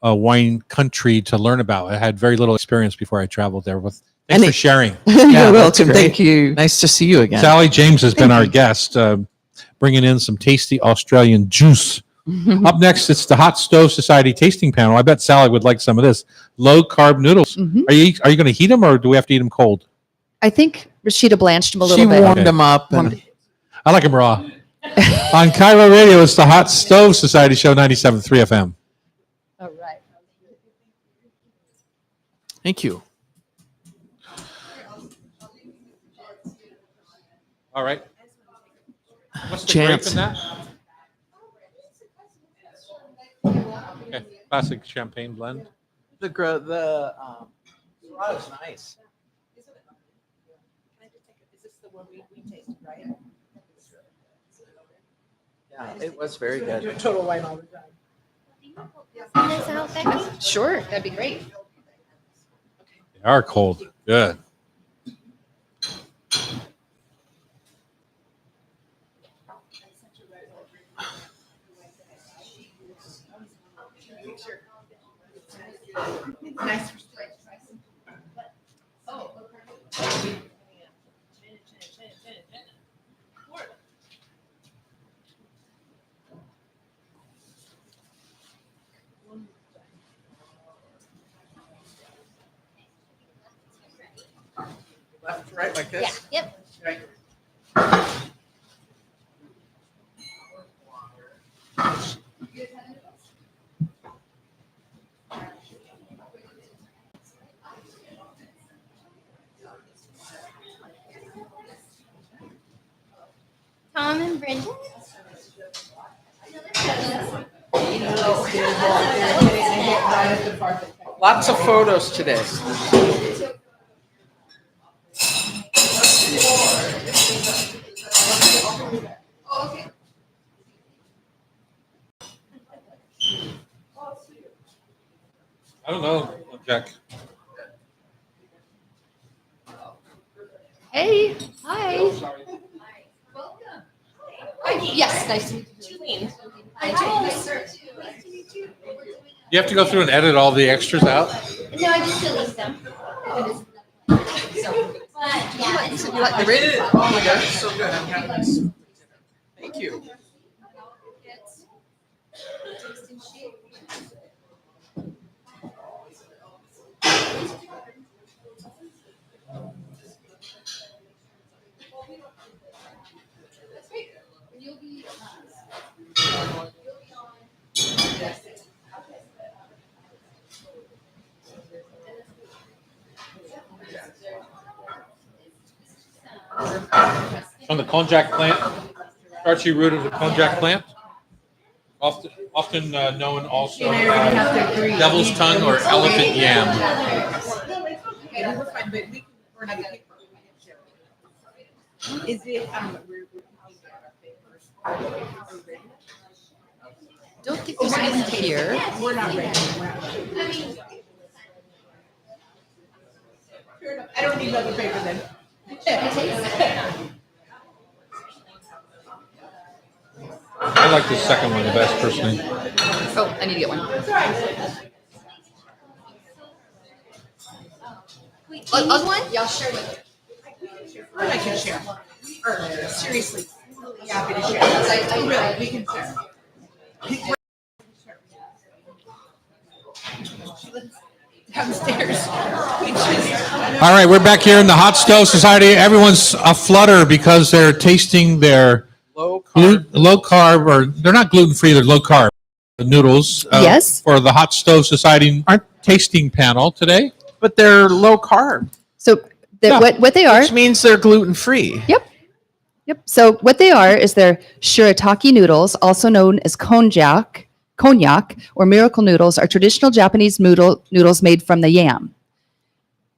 wine country to learn about. I had very little experience before I traveled there. Thanks And for it- sharing. You're that's welcome. great. Thank you. Nice to see you again. Sally James has been our guest, bringing in some tasty Australian juice. Up next, it's the Hot Stove Society tasting panel. I bet Sally would like some of this. Low carb noodles. Mhm. Are you going to heat them or do we have to eat them cold? I think Rashida blanched him a little She bit. warmed Okay. them up. And Warmed- I like them raw. On Cairo Radio, it's the Hot Stove Society Show 97.3 FM. All right. thank you. All right. What's the Chance. grape in that? Okay. Classic champagne blend. The is nice. Yeah, it was very good. Sure, that'd be great. They are cold. Good. Left, right, like this. Yep. Tom and Brendan. Lots of photos today. I don't know, Jack. Hey, hi. Yes, nice to meet you. You have to go through and edit all the extras out? No, I just delete them. But yeah, it's You like the rated? Oh my gosh, it's so good. I'm having this. Thank you. From the konjac plant, starchy root of the konjac plant, often known also as devil's tongue or elephant yam. Is it, Don't get this in here. we're not ready. I don't need another paper then. I like the second one the best, personally. Oh, I need to get one. Wait, do you need one? Yeah, sure. I can share. Seriously, really happy to share. Really, we can share. Downstairs. All right, we're back here in the Hot Stove Society. Everyone's aflutter because they're tasting their Low carb. low carb, or they're not gluten free, they're low carb noodles. Yes. For the Hot Stove Society tasting panel today. But they're low carb, So Yeah. what they are? which means they're gluten free. Yep. So what they are is they're shirataki noodles, also known as konjac or miracle noodles, are traditional Japanese noodles made from the yam.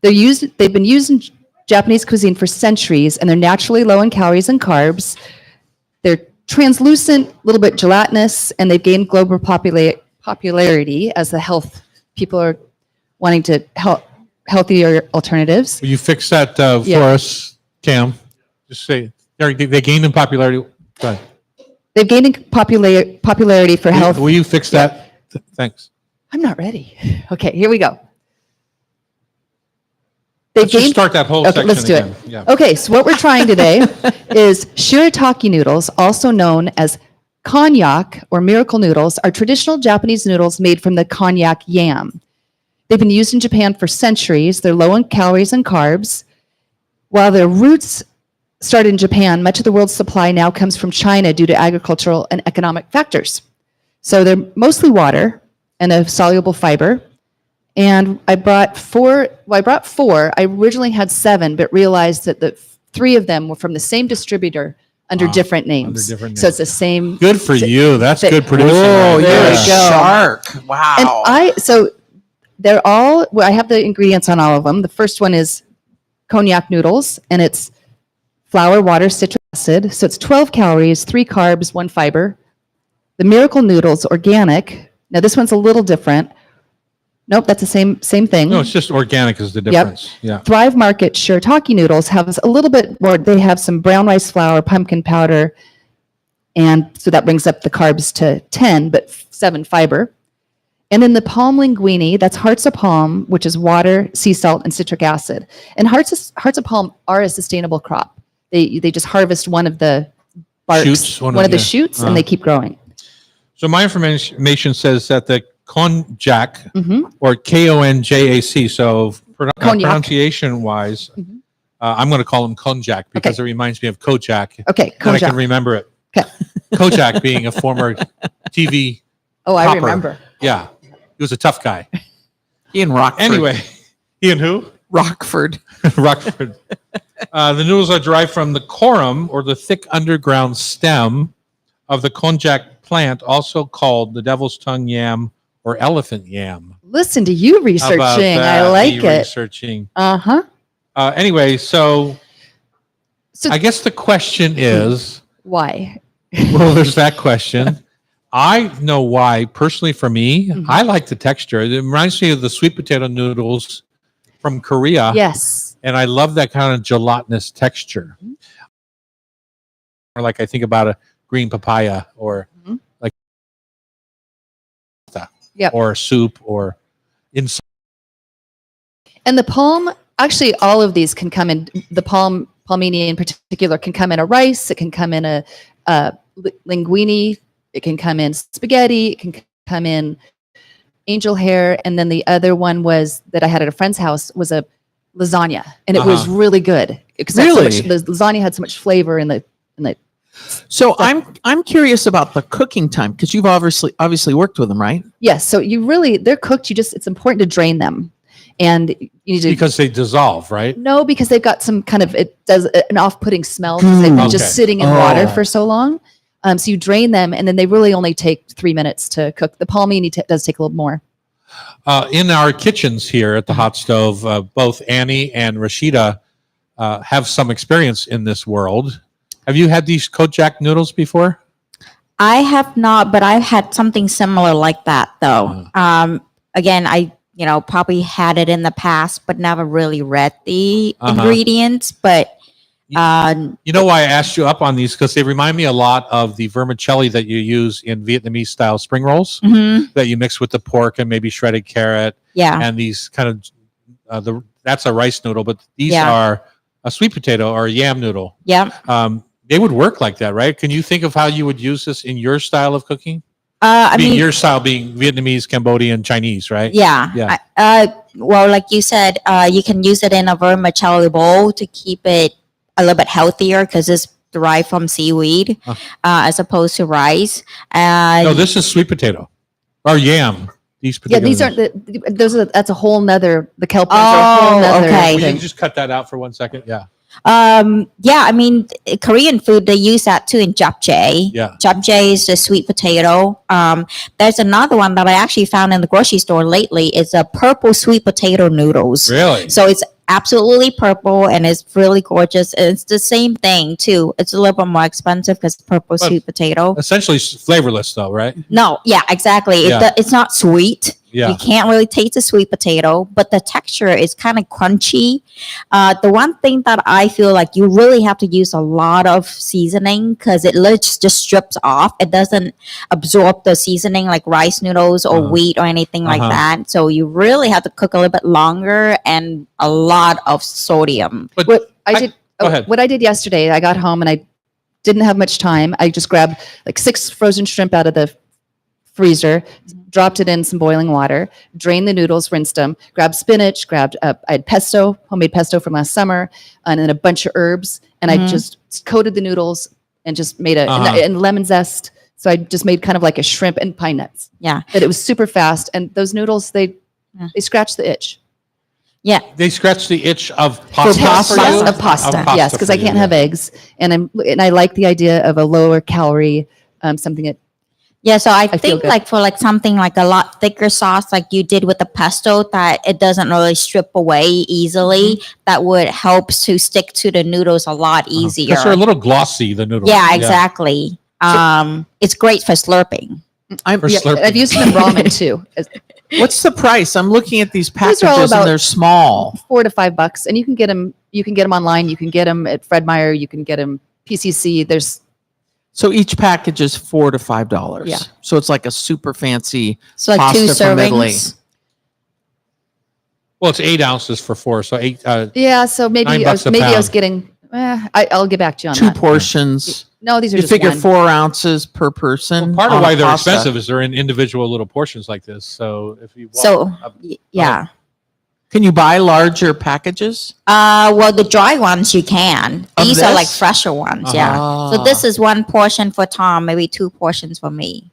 They've been used in Japanese cuisine for centuries, and they're naturally low in calories and carbs. They're translucent, a little bit gelatinous, and they've gained global popularity as the health people are wanting to healthier alternatives. Will you fix that Yeah. for us, Cam? Just say they gained in popularity. Go ahead. They've gained in popularity for health. Will you fix that? Thanks. I'm not ready. Okay, here we go. They've Let's just gained. start that whole Okay, section let's do again. it. Yeah. Okay, so what we're trying today is shirataki noodles, also known as konjac or miracle noodles, are traditional Japanese noodles made from the konjac yam. They've been used in Japan for centuries. They're low in calories and carbs. While their roots started in Japan, much of the world's supply now comes from China due to agricultural and economic factors. So they're mostly water and a soluble fiber. And I brought four. I originally had 7, but realized that the 3 of them were from the same distributor under different names. different So it's the names. same. Good for you. That's good producing. Oh, right you're There a we there. go. shark. Wow. And so they're all, well, I have the ingredients on all of them. The first one is konjac noodles, and it's flour, water, citric acid. So it's 12 calories, 3 carbs, 1 fiber. The miracle noodles, organic. Now this one's a little different. Nope, that's the same thing. No, it's just organic is the difference. Yeah. Thrive Market shirataki noodles have a little bit more. They have some brown rice flour, pumpkin powder, and so that brings up the carbs to 10, but 7 fiber. And then the palm linguine, that's hearts of palm, which is water, sea salt, and citric acid. And hearts of palm are a sustainable crop. They just harvest one of the barks, Shoots, one of the yeah. shoots, and they keep growing. So my information says that the konjac Mhm. or Konjac. So Cognac. pronunciation wise, Mhm. I'm going to call him konjac because Okay. it reminds me of Kojak. Okay, And I can konjac. remember it. Okay. Kojak being a former TV. Oh, I Copper. remember. Yeah. He was a tough guy. Ian Rockford. Anyway, Ian who? Rockford. Rockford. The noodles are derived from the corum, or the thick underground stem, of the konjac plant, also called the devil's tongue yam or elephant yam. Listen to you How about researching. I that? like Me it. Researching. Uh-huh. Anyway, so So I guess the question is, why? well, there's that question. I know why, personally, for me, Mhm. I like the texture. It reminds me of the sweet potato noodles from Korea. Yes. And I love that kind of gelatinous texture. Or like I think about a green papaya or Mhm. like Yep. or soup or in And the palm, actually, all of these can come in. The palmini in particular can come in a rice. It can come in a linguine. It can come in spaghetti. It can come in angel hair. And then the other one was that I had at a friend's house was a lasagna, and it was really good because Really? the lasagna had so much flavor in the. So I'm curious about the cooking time because you've obviously worked with them, right? Yes. So they're cooked. It's important to drain them, and you need to. because they dissolve, right? No, because they've got some kind of, it does an off-putting smell because they've been Okay. just sitting in water for so long. So you drain them, and then they really only take 3 minutes to cook. The palmini does take a little more. In our kitchens here at the hot stove, both Annie and Rashida have some experience in this world. Have you had these Kojak noodles before? I have not, but I've had something similar like that though. Again, I probably had it in the past, but never really read the ingredients. But You know why I asked you up on these? Because they remind me a lot of the vermicelli that you use in Vietnamese style spring rolls mhm, that you mix with the pork and maybe shredded carrot yeah, and these kind of that's a rice noodle, but these Yeah. are a sweet potato or a yam noodle. yeah. They would work like that, right? Can you think of how you would use this in your style of cooking? I Being mean, your style being Vietnamese, Cambodian, Chinese, right? yeah. Yeah. Well, like you said, you can use it in a vermicelli bowl to keep it a little bit healthier because it's derived from seaweed as opposed to rice. No, this is sweet potato or yam. These Yeah, particular these aren't that's a whole nother, the kelp ones are a Oh, whole nother okay. Will you thing. just cut that out for 1 second? Yeah. Yeah, I mean, Korean food, they use that too in japchae. Yeah. Japchae is the sweet potato. There's another one that I actually found in the grocery store lately. It's a purple sweet potato noodles. Really? So it's absolutely purple and it's really gorgeous. And it's the same thing too. It's a little bit more expensive because purple But- sweet potato. Essentially flavorless, though, right? No, yeah, exactly. Yeah. It's not sweet. Yeah. You can't really taste the sweet potato, but the texture is kind of crunchy. The one thing that I feel like you really have to use a lot of seasoning because it just strips off. It doesn't absorb the seasoning like rice noodles or wheat or anything like that. So you really have to cook a little bit longer and a lot of sodium. But What go ahead. what I did yesterday, I got home and I didn't have much time. I just grabbed like 6 frozen shrimp out of the freezer, dropped it in some boiling water, drained the noodles, rinsed them, grabbed spinach, I had pesto, homemade pesto from last summer, and then a bunch of herbs. And I just coated the noodles and just made and lemon zest. So I just made kind of like a shrimp and pine nuts. Yeah. But it was super fast. And those noodles, they scratch the itch. Yeah. They scratch the itch of pasta. Pasta, for you? of pasta, yes, because for I you, can't yeah. have eggs. And I like the idea of a lower calorie, something that Yeah, so I feel think good. like for like something like a lot thicker sauce like you did with the pesto that it doesn't really strip away easily, that would help to stick to the noodles a lot easier. Because they're a little glossy, the noodles. Yeah, exactly. It's great for slurping. For yeah, slurping. I've used them in ramen too. What's the price? I'm looking at these These are all packages about- and they're small. $4 to $5, and you can get them. You can get them online. You can get them at Fred Meyer. You can get them PCC. There's So each package is $4 to $5. Yeah. So it's like a super fancy. So like 2 Pasta from Italy. servings. Well, it's 8 ounces for 4, so 8. yeah. So maybe $9 a I was pound. getting. I'll get back to you on 2 that. portions. No, these are You just figure one. 4 ounces per person. Part of on why a they're pasta. expensive is they're in individual little portions like this. So if you want, So yeah. Can you buy larger packages? Well, the dry ones you can. Of These are like this? fresher ones. Yeah. Ah. So this is 1 portion for Tom, maybe 2 portions for me.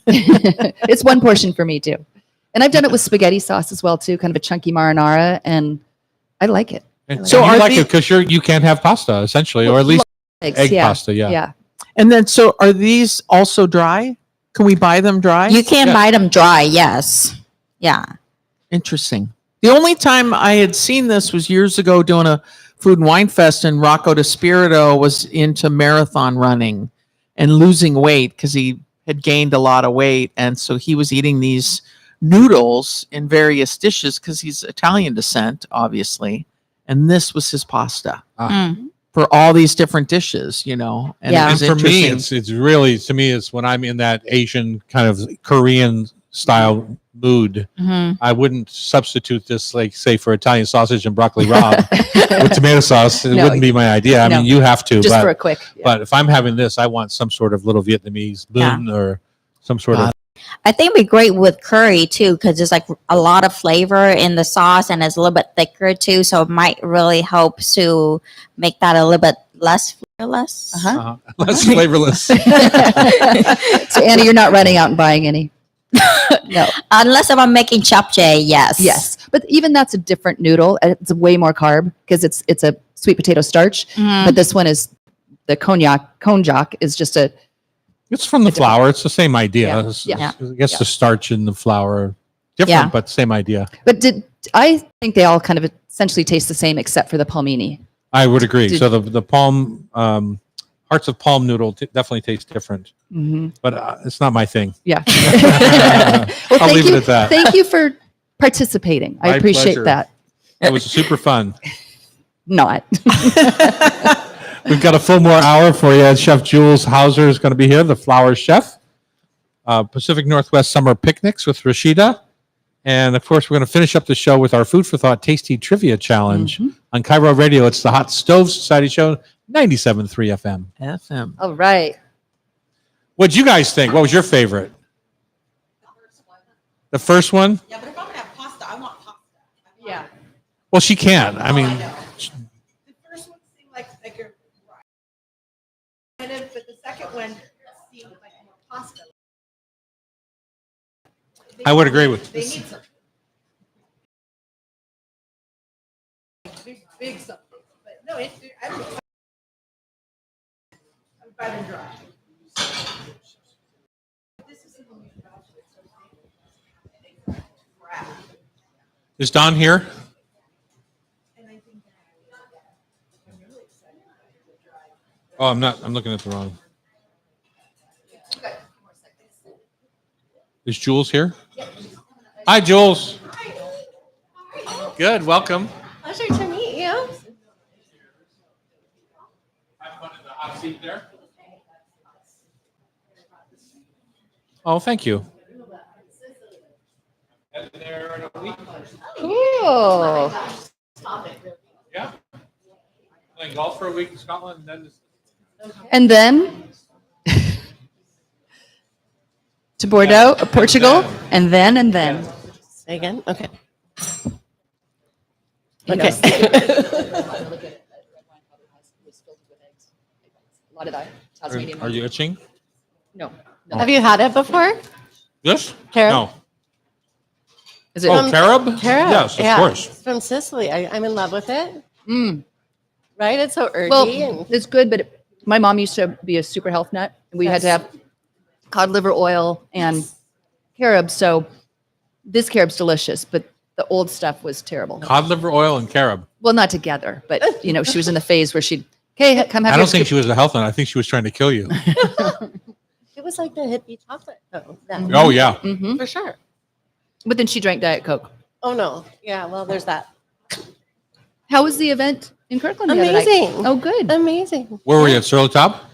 It's 1 portion for me too, and I've done it with spaghetti sauce as well too, kind of a chunky marinara, and I like it. and So you are like the- it because you can't have pasta essentially, or at least egg yeah. pasta. Yeah. Yeah. And then, so are these also dry? Can we buy them dry? You can Yeah. buy them dry, yes. Yeah. Interesting. The only time I had seen this was years ago doing a food and wine fest, and Rocco DeSpirito was into marathon running and losing weight because he had gained a lot of weight. And so he was eating these noodles in various dishes because he's Italian descent, obviously. And this was his pasta for all these different dishes, you know. And Yeah. it was And for me, interesting. it's really, to me, it's when I'm in that Asian kind of Korean style mood. Mhm. I wouldn't substitute this, like, say, for Italian sausage and broccoli rabe with tomato sauce. It No. wouldn't be my idea. I No. mean, you have to, Just for a but, quick. Yeah. but if I'm having this, I want some sort of little Vietnamese bun or some sort of. I think it'd be great with curry too, because there's like a lot of flavor in the sauce and it's a little bit thicker too. So it might really help to make that a little bit less flavorless. Less flavorless. So Anna, you're not running out and buying any. No. Unless if I'm making japchae, yes. Yes, but even that's a different noodle. It's way more carb because it's a sweet potato starch. Mhm. But this one is the konjac is just a It's from the flour. It's the same idea. Yeah. It's- Yeah. I guess Yeah. the starch in the flour different, Yeah. but same idea. But I think they all kind of essentially taste the same except for the palmini. I would agree. Did- So the palm hearts of palm noodle definitely taste different, Mm-hmm. but it's not my thing. Yeah. I'll thank leave you, it at that. Thank you for participating. I My appreciate pleasure. that. It was super fun. Not. We've got a full more hour for you. Chef Jules Hauser is going to be here, the flower chef. Pacific Northwest Summer Picnics with Rashida. And of course, we're going to finish up the show with our Food for Thought Tasty Trivia Challenge on Cairo Radio. It's the Hot Stove Society Show, 97.3 FM. FM. All right. What'd you guys think? What was your favorite? The first one? Yeah, but if I'm gonna have pasta, I want pasta. Yeah. Well, she can. I mean, The first one seemed like a kind of, but the second one seemed like more pasta. I would agree with They need some big something, but no, I don't know. I'm better dry. This is is Don here? and I think Oh, I'm not. I'm looking at the wrong. Is Jules here? Hi, Jules. Good. Welcome. Pleasure to meet you. Have fun in the hot seat there. Oh, thank you. Cool. Yeah. Playing golf for a week in Scotland, and then And then to Bordeaux, Portugal, and then. Say again? Okay. He Okay. knows. A lot of that. Tasmanian. are you itching? No. Have you had it before? Yes. Carob? No. Is it? Oh, carob? Carob. Yes, of yeah. course. It's from Sicily. I'm in love with it. Mm. Right? It's so earthy. Well, and it's good, but my mom used to be a super health nut. We had to Yes. have cod liver oil and carob. So this carob's delicious, but the old stuff was terrible. Cod liver oil and carob. Well, not together, but she was in the phase where she'd, okay, come have I your don't think she was a health nut. I think she was trying to kill you. it was like the hippie chocolate, though. That, Oh yeah. hmm for sure. But then she drank Diet Coke. Oh, no. Yeah, well, there's that. How was the event in Kirkland the other night? Amazing. Oh, good. Amazing. Where were you at Surly Top?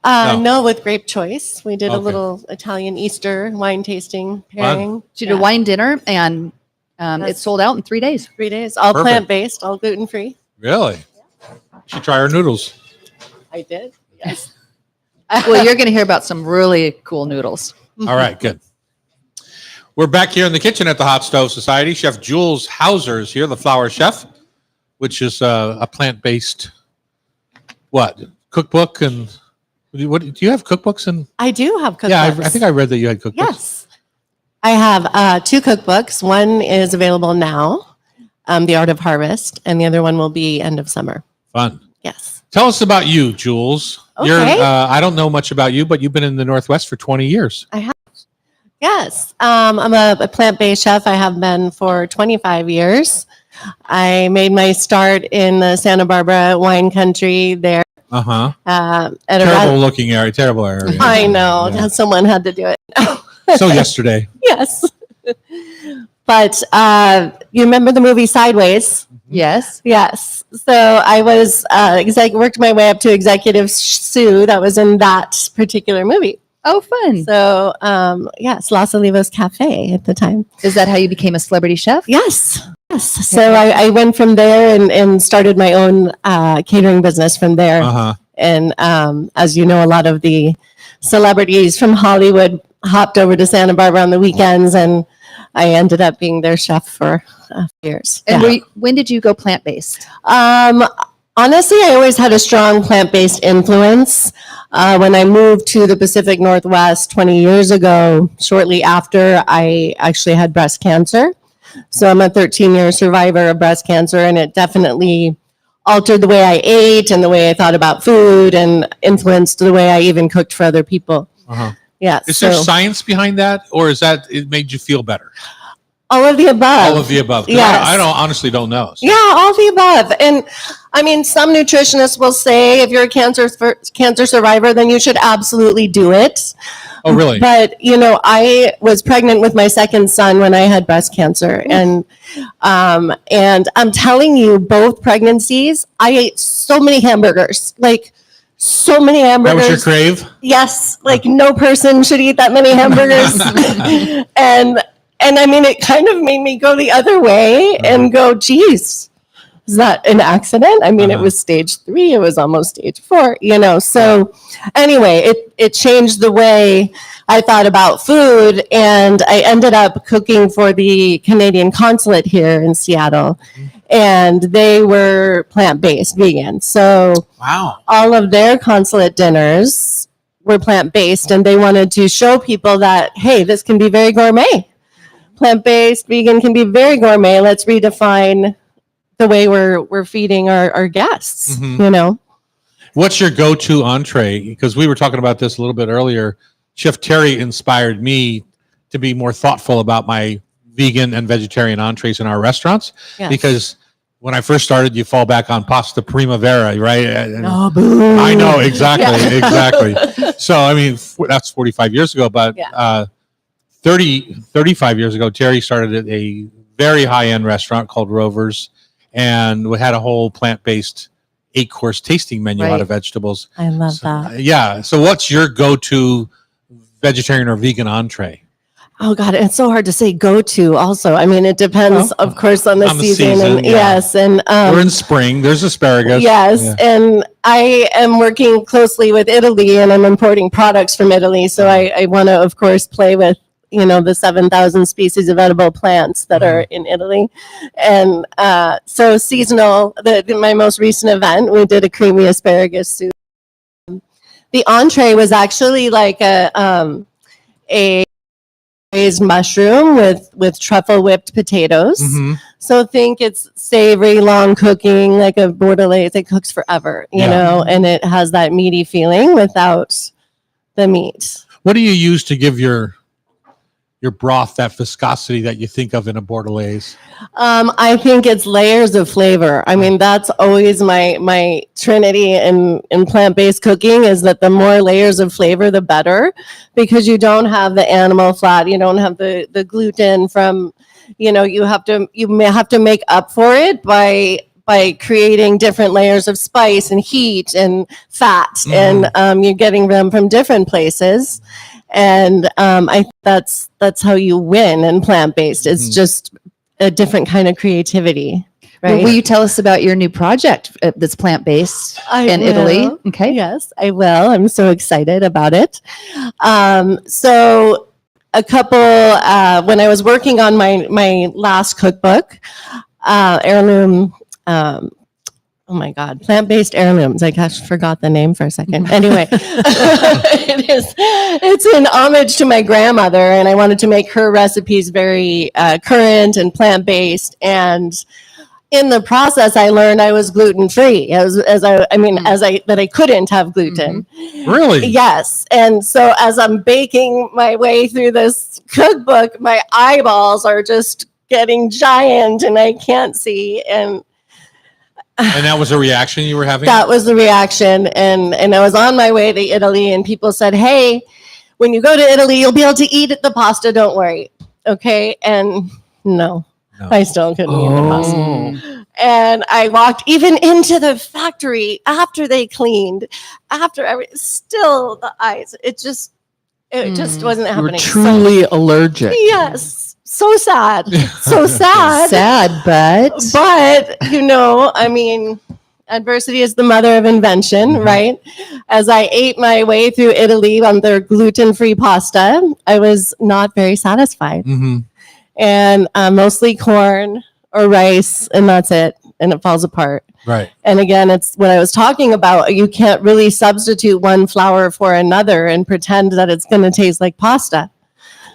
No. No, with Grape Choice. We did a Okay. little Italian Easter wine tasting pairing. She did a wine dinner, and it That's- sold out in 3 days. 3 days. All Perfect. plant-based, all gluten-free. Really? You should try our noodles. I did. Yes. Well, you're going to hear about some really cool noodles. All right, good. We're back here in the kitchen at the Hot Stove Society. Chef Jules Hauser is here, the flower chef, which is a plant-based cookbook and what do you have cookbooks and I do have cookbooks. yeah, I think I read that you had cookbooks. Yes. I have 2 cookbooks. One is available now, The Art of Harvest, and the other one will be end of summer. Fun. Yes. Tell us about you, Jules. You're Okay. I don't know much about you, but you've been in the Northwest for 20 years. Yes. I'm a plant-based chef. I have been for 25 years. I made my start in the Santa Barbara wine country there. Uh-huh. At Terrible looking area, terrible area. I know. Yeah. Someone had to do it. So yesterday. Yes. But you remember the movie Sideways? Yes. Yes. So I was worked my way up to executive sous that was in that particular movie. Oh, fun. So yes, Los Olivos Cafe at the time. Is that how you became a celebrity chef? Yes. Yes. So I went from there and started my own catering business from there. Uh-huh. And as you know, a lot of the celebrities from Hollywood hopped over to Santa Barbara on the weekends, and I ended up being their chef for years. And Yeah. when did you go plant-based? Honestly, I always had a strong plant-based influence. When I moved to the Pacific Northwest 20 years ago, shortly after, I actually had breast cancer. So I'm a 13-year survivor of breast cancer, and it definitely altered the way I ate and the way I thought about food and influenced the way I even cooked for other people. Uh-huh. Yeah. Is so there science behind that, or is that it made you feel better? all of the above. All of the above. 'Cause Yes. I don't honestly don't know. So. Yeah, all the above. And I mean, some nutritionists will say if you're a cancer survivor, then you should absolutely do it. Oh, really? But I was pregnant with my second son when I had breast cancer, and I'm telling you, both pregnancies, I ate so many hamburgers, like so many That hamburgers. was your crave? Yes, like no person should eat that many hamburgers. and I mean, it kind of made me go the other way and go, geez, is that an accident? I mean, it was stage 3, it was almost stage 4, So anyway, it changed the way I thought about food, and I ended up cooking for the Canadian consulate here in Seattle, and they were plant-based vegan. So Wow. all of their consulate dinners were plant-based, and they wanted to show people that, hey, this can be very gourmet. Plant-based, vegan can be very gourmet. Let's redefine the way we're feeding our guests, What's your go-to entree? Because we were talking about this a little bit earlier. Chef Terry inspired me to be more thoughtful about my vegan and vegetarian entrees in our restaurants Yes. because when I first started, you fall back on pasta primavera, right? Oh, boo. I know exactly, Yeah. exactly. So I mean, that's 45 years ago, but Yeah. 35 years ago, Terry started at a very high-end restaurant called Rovers, and we had a whole plant-based 8-course tasting menu out Right. of vegetables. I love So, that. yeah. So what's your go-to vegetarian or vegan entree? Oh God, it's so hard to say go to also. I mean, it depends, Well, of course, on the on the season. season, And yeah. yes. And We're in spring. There's asparagus. yes. Yeah. And I am working closely with Italy and I'm importing products from Italy. So I want to, of course, play with, the 7,000 species of edible plants that are in Italy. And so seasonal, my most recent event, we did a creamy asparagus soup. The entree was actually like a raised mushroom with truffle whipped potatoes. Mhm. So think it's savory, long cooking, like a bordelaise. It cooks forever, you Yeah. know, and it has that meaty feeling without the meat. What do you use to give your broth that viscosity that you think of in a bordelaise? I think it's layers of flavor. I mean, that's always my trinity in plant-based cooking is that the more layers of flavor, the better, because you don't have the animal fat, you don't have the gluten from, you may have to make up for it by creating different layers of spice and heat and fat, and you're getting them from different places. And I think that's how you win in plant-based. It's just a different kind of creativity, right? Will you tell us about your new project that's plant-based in Italy? Okay. Yes, I will. I'm so excited about it. So a couple, when I was working on my last cookbook, heirloom, oh my God, plant-based heirlooms. I forgot the name for a second. Anyway, it's an homage to my grandmother, and I wanted to make her recipes very current and plant-based. And in the process, I learned I was gluten-free, that I couldn't have gluten. Really? Yes. And so as I'm baking my way through this cookbook, my eyeballs are just getting giant and I can't see. And that was a reaction you were having? that was the reaction. And I was on my way to Italy and people said, hey, when you go to Italy, you'll be able to eat the pasta. Don't worry. Okay. And no. I still couldn't eat the pasta. And I walked even into the factory after they cleaned, still the eyes, it just wasn't You're happening. truly allergic. Yes. So sad. So sad. Sad, but But, adversity is the mother of invention, right? As I ate my way through Italy on their gluten-free pasta, I was not very satisfied. Mm-hmm. And mostly corn or rice, and that's it. And it falls apart. Right. And again, it's what I was talking about. You can't really substitute one flour for another and pretend that it's going to taste like pasta.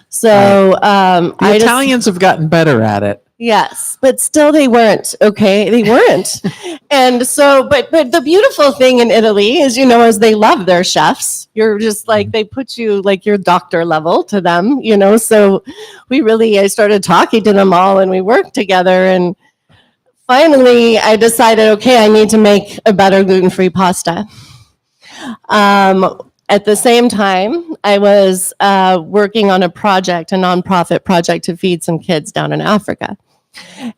So The Italians have gotten better at it. yes, but still they weren't. Okay, they weren't. And so, but the beautiful thing in Italy is, as they love their chefs, you're just like, they put you like your doctor level to them, So I started talking to them all and we worked together. And finally I decided, okay, I need to make a better gluten-free pasta. At the same time, I was working on a nonprofit project to feed some kids down in Africa.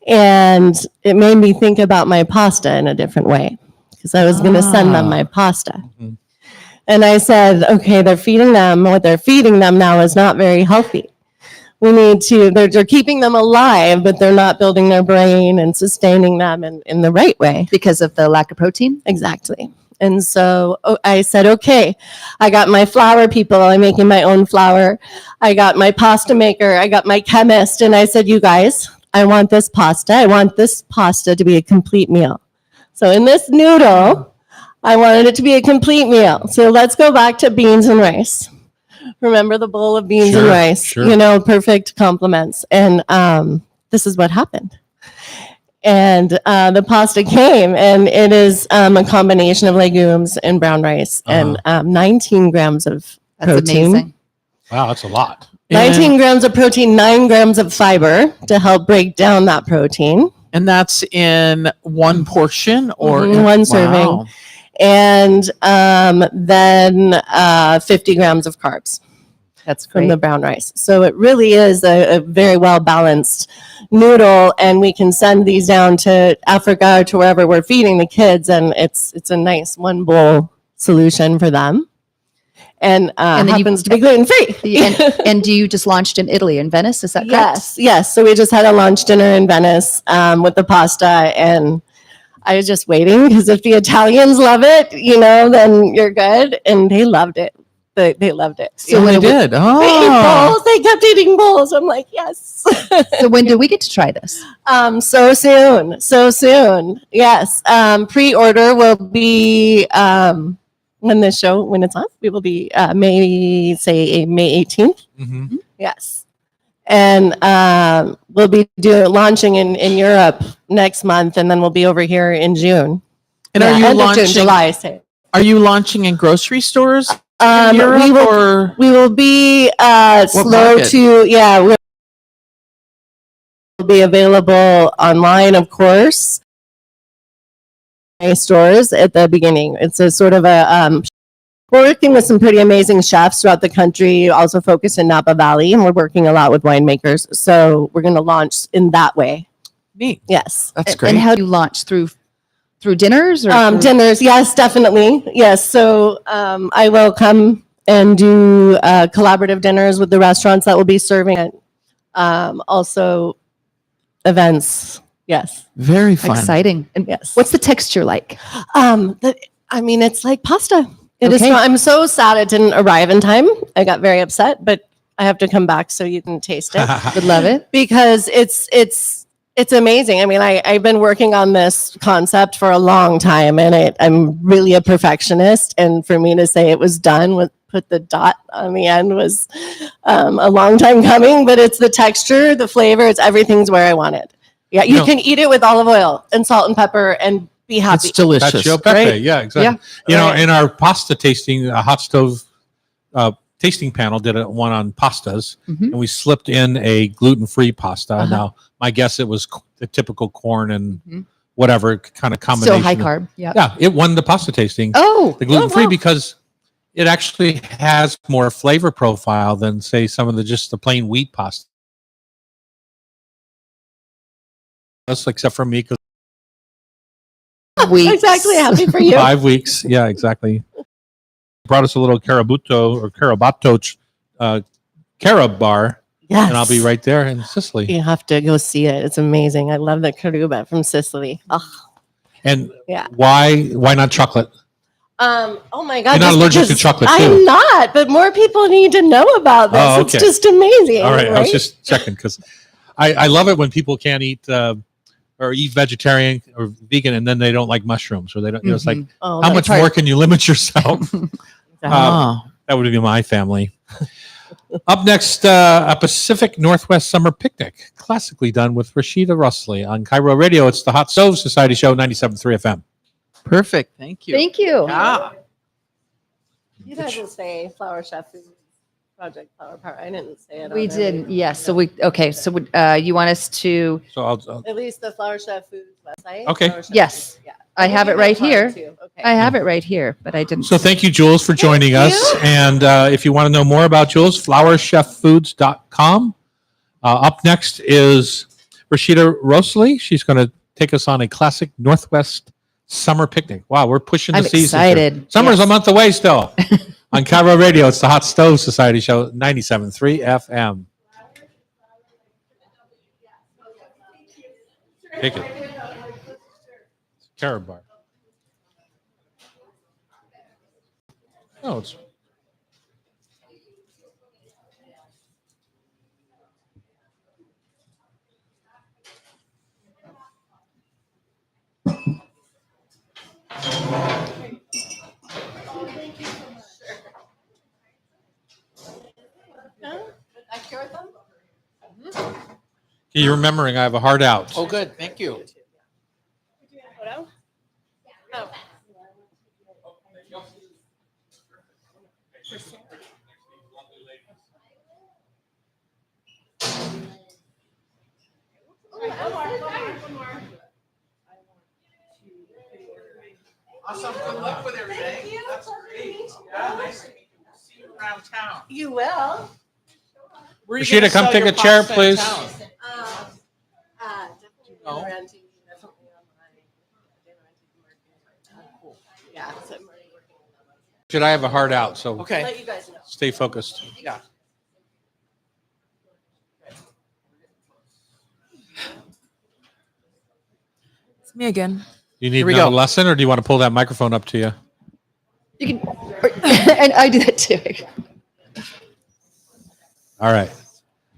And it made me think about my pasta in a different way because I was going to send them my pasta. Mhm. And I said, okay, what they're feeding them now is not very healthy. We need to, they're keeping them alive, but they're not building their brain and sustaining them in the right way. because of the lack of protein. Exactly. And so I said, okay, I got my flour people. I'm making my own flour. I got my pasta maker. I got my chemist. And I said, you guys, I want this pasta. I want this pasta to be a complete meal. So in this noodle, I wanted it to be a complete meal. So let's go back to beans and rice. Remember the bowl of beans and Sure, rice, sure. perfect compliments. And this is what happened. And the pasta came, and it is a combination of legumes and brown rice and 19 grams of That's protein. amazing. Wow, that's a lot. 19 grams of protein, 9 grams of fiber to help break down that protein. And that's in one portion or Mhm, one serving. Wow. And then 50 grams of carbs That's from great. the brown rice. So it really is a very well balanced noodle, and we can send these down to Africa or to wherever we're feeding the kids, and it's a nice one bowl solution for them. And, And then you- happens to be gluten free. and you just launched in Italy, in Venice, is that correct? Yes. So we just had a lunch dinner in Venice with the pasta, and I was just waiting because if the Italians love it, then you're good. And they loved it. They loved it. So So when they are we- did. They ate Oh. bowls. They kept eating bowls. I'm like, yes. So when do we get to try this? So soon. Yes. Pre-order will be when it's on. We will be May 18th. Mhm. Yes. And we'll be launching in Europe next month, and then we'll be over here in June. And are you end of June, launching? July? Say. Are you launching in grocery stores in Europe We will. or We will be slow market? to. Yeah, we'll be available online, of course. Stores at the beginning. It's a sort of a. We're working with some pretty amazing chefs throughout the country, also focused in Napa Valley, and we're working a lot with winemakers. So we're going to launch in that way. neat? Yes. That's great. And how do you launch through dinners or through- Dinners, yes, definitely. Yes. So I will come and do collaborative dinners with the restaurants that will be serving it. Also events. Yes. Very fun. exciting? And Yes. what's the texture like? It's like pasta. It is. Okay. I'm so sad it didn't arrive in time. I got very upset, but I have to come back so you can taste it Would love it. because it's amazing. I mean, I've been working on this concept for a long time, and I'm really a perfectionist. And for me to say it was done put the dot on the end was a long time coming. But it's the texture, the flavor, everything's where I want it. Yeah, you No. can eat it with olive oil and salt and pepper and be happy. It's delicious. Cacio e pepe. Right? Yeah, exactly. You know, Right. in our pasta tasting, a hot stove tasting panel did one on pastas, Mhm. and we slipped in a gluten-free pasta. Uh-huh. Now, my guess it was the typical corn and Mhm. whatever kind of combination. Still high of- carb. Yeah. Yeah, it won the pasta tasting, Oh, the gluten-free, wow. because it actually has more flavor profile than say some of the plain wheat pasta. Except for me, because weeks. Exactly. Happy for you. 5 weeks. Yeah, exactly. Brought us a little carabato carob bar, Yes. and I'll be right there in Sicily. You have to go see it. It's amazing. I love the caruba from Sicily. Oh, And Yeah. why not chocolate? oh my God. You're not just allergic to because chocolate, I'm too. not, but more people need to know about this. Oh, It's okay. just amazing. All right, I was right? just checking because I love it when people can't eat or eat vegetarian or vegan, and then they don't like mushrooms, or they don't. You know, it's like, Mhm. Oh, how that's much hard. more can you limit yourself? Oh. That would be my family. Up next, a Pacific Northwest summer picnic, classically done with Rashida Rusley on Cairo Radio. It's the Hot Stove Society Show, 97.3 FM. Perfect. Thank you. Thank you. Yeah. You guys will say Flower Chef Food Project Flower Power. I didn't say it. We on there. did. Yes. So you want us to? So I'll At least the Flower Chef Foods website. Okay. Flower Chef Yes. Foods, yeah. I have it right here. Too. Okay. I have it right here, but I didn't. So thank you, Jules, for joining Thank us. you. And if you want to know more about Jules, flowercheffoods.com. Up next is Rashida Rosley. She's going to take us on a classic Northwest summer picnic. Wow, we're pushing the I'm season. here. excited. Summer's Yes. a month away still. On Cairo Radio, it's the Hot Stove Society Show, 97.3 FM. Take it. Carob bar. Oh, it's You're remembering I have a heart out. Oh, good. Thank you. Awesome. Good luck with everything. That's great. Yeah, nice to meet you. See you around town. You will. Where are you Rashida, gonna come sell take your a chair, pasta in please. town? Definitely No? around TV, definitely online. Yeah, so I'm already working on that one. Should I have a heart out? So Okay. Let you guys know. stay focused. Yeah. It's me again. You need Here we another go. lesson, or do you want to pull that microphone up to you? You can, and I do that too. All right.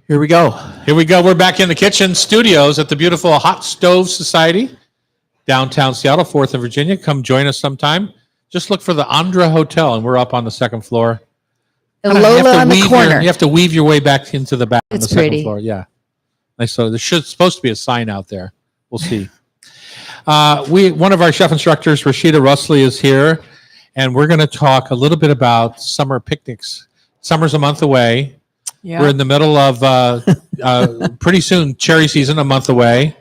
Here we go. Here we go. We're back in the kitchen studios at the beautiful Hot Stove Society, downtown Seattle, 4th and Virginia. Come join us sometime. Just look for the Andra Hotel, and we're up on the second floor. And You have Lola to on the weave corner. you have to weave your way back into the back on It's the second pretty. floor. Yeah. Nice. So there's supposed to be a sign out there. We'll see. One of our chef instructors, Rashida Russley, is here, and we're going to talk a little bit about summer picnics. Summer's a month away. Yeah. We're in the middle of pretty soon cherry season, a month away.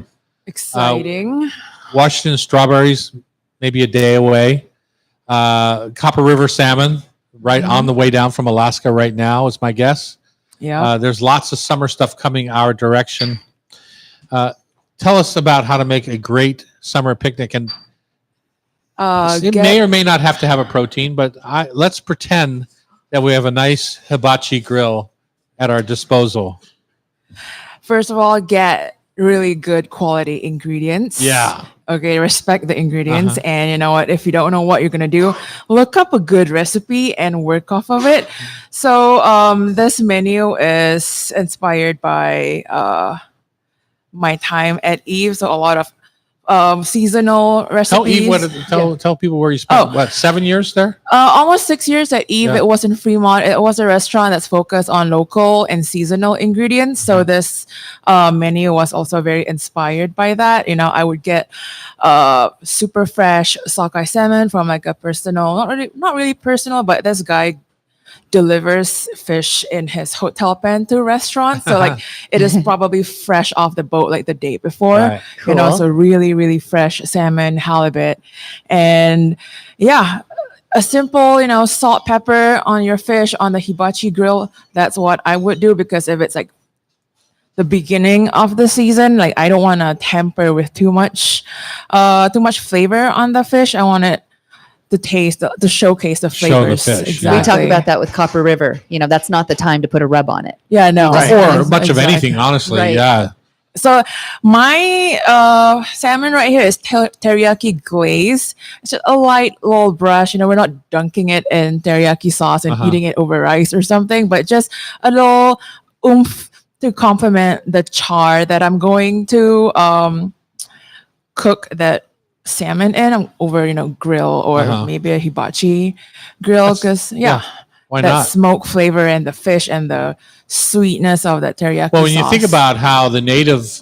Exciting. Washington strawberries, maybe a day away. Copper River salmon, right on the way down from Alaska right now, is my guess. Yeah. There's lots of summer stuff coming our direction. Tell us about how to make a great summer picnic, and it may or may not have to have a protein, but let's pretend that we have a nice hibachi grill at our disposal. First of all, get really good quality ingredients. Yeah. Okay, respect the ingredients. And you know what? If you don't know what you're going to do, look up a good recipe and work off of it. So this menu is inspired by my time at Eve. So a lot of seasonal recipes. Tell people where you spent, 7 years there? Almost 6 years at Eve. Yeah. It was in Fremont. It was a restaurant that's focused on local and seasonal ingredients. So this menu was also very inspired by that. You know, I would get super fresh sockeye salmon from like a personal, not really personal, but this guy delivers fish in his hotel pen to restaurants. So like it is probably fresh off the boat like the day before. Right. You know, Cool. so really, really fresh salmon, halibut. And yeah, a simple, you know, salt, pepper on your fish on the hibachi grill. That's what I would do, because if it's like the beginning of the season, like I don't want to tamper with too much flavor on the fish. I want it to taste, to showcase the Show the flavors. fish, Exactly. We talk about that with Copper River. You know, that's not the time to put a rub on it. Yeah, no. Or much of anything, honestly. Right. Yeah. So my salmon right here is teriyaki glaze. It's just a light little brush. You know, we're not dunking it in teriyaki sauce and eating it over rice or something, but just a little oomph to complement the char that I'm going to cook that salmon in over, you know, grill or maybe a hibachi grill, because Why that not? smoke flavor and the fish and the sweetness of that teriyaki Well, when you sauce. think about how the native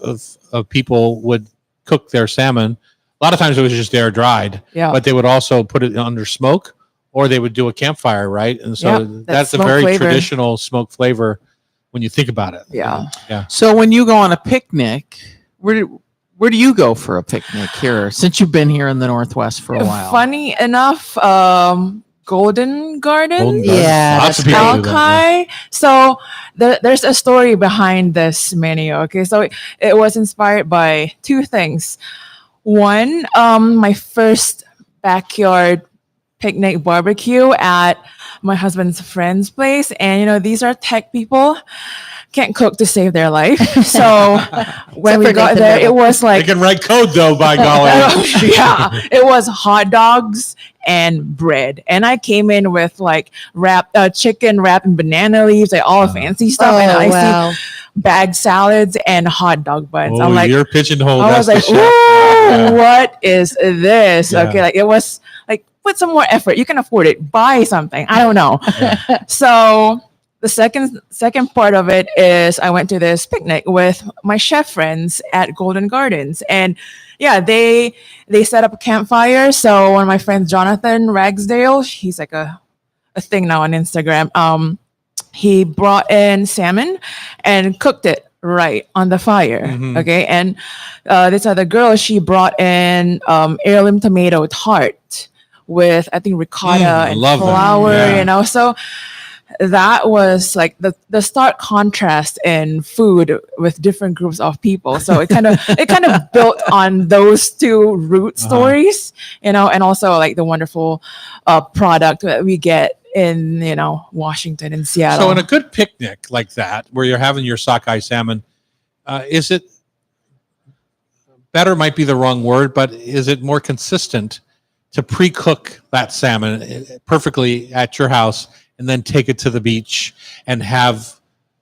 of people would cook their salmon, a lot of times it was just air dried, but they would also put it under smoke, or they would do a campfire, right? And so that's a smoke very flavor. traditional smoke flavor when you think about it. Yeah. Yeah. So when you go on a picnic, where do you go for a picnic here, since you've been here in the Northwest for a while? Funny enough, Golden Garden. Golden Garden. Yeah, Lots of people do that, Alki. So there's a story behind this menu. Okay, so it was inspired by two things. One, my first backyard picnic barbecue at my husband's friend's place, and you know, these are tech people, can't cook to save their life. So when we for got Nathan there, Little. it was They like can write code though, by golly. yeah, it was hot dogs and bread, and I came in with like chicken wrapped in banana leaves, like all fancy stuff, and I see bagged salads and hot dog buns. Oh, I'm like, you're pigeonholed. I was That's like, the chef. "Ooh, Yeah. what is this?" Yeah. Okay, like it was like, put some more effort. You can afford it. Buy something. I don't know. So the second part of it is I went to this picnic with my chef friends at Golden Gardens, and yeah, they set up a campfire. So one of my friends, Jonathan Ragsdale, he's like a thing now on Instagram. He brought in salmon and cooked it right on the fire. Mhm. Okay. And this other girl, she brought in heirloom tomato tart with, I think, ricotta I and love that. flour, Yeah. you know. So that was like the stark contrast in food with different groups of people. So it kind of built on those two root stories, you know, and also like the wonderful product that we get in, you know, Washington and Seattle. So in a good picnic like that, where you're having your sockeye salmon, is it better? Might be the wrong word, but is it more consistent to pre-cook that salmon perfectly at your house and then take it to the beach and have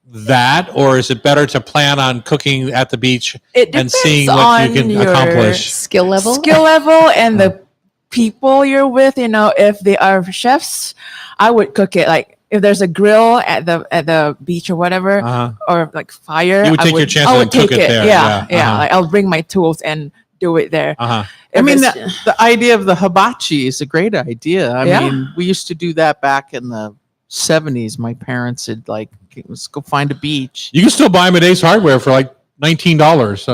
that, or is it better to plan on cooking at the beach it and depends seeing what you on can your accomplish? Skill level. and the people you're with. You know, if they are chefs, I would cook it like if there's a grill at the beach or whatever, Uh-huh. or like fire. You would I take your chances I would and cook take it there. Yeah, Yeah, uh-huh. Like I'll bring my tools and do it there. Uh-huh. I If mean, it's- the idea of the hibachi is a great idea. I Yeah. mean, we used to do that back in the 70s. My parents had like, let's go find a beach. You can still buy them at Ace Hardware for like $19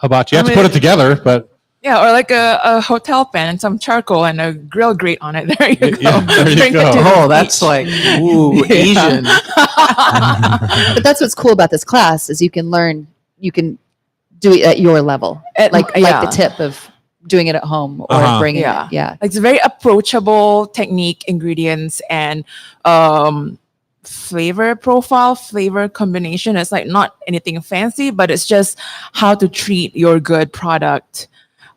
hibachi. You have to put it together, but yeah, or like a hotel pan and some charcoal and a grill grate on it. There you go. Yeah, there you Bring it go. to the Oh, that's beach. like, ooh, Asian. But that's what's cool about this class is you can learn, you can do it at your level, like yeah. the tip of doing it at home or Uh-huh. bringing Yeah. it. Yeah. Like it's a very approachable technique, ingredients, and flavor profile, flavor combination. It's like not anything fancy, but it's just how to treat your good product.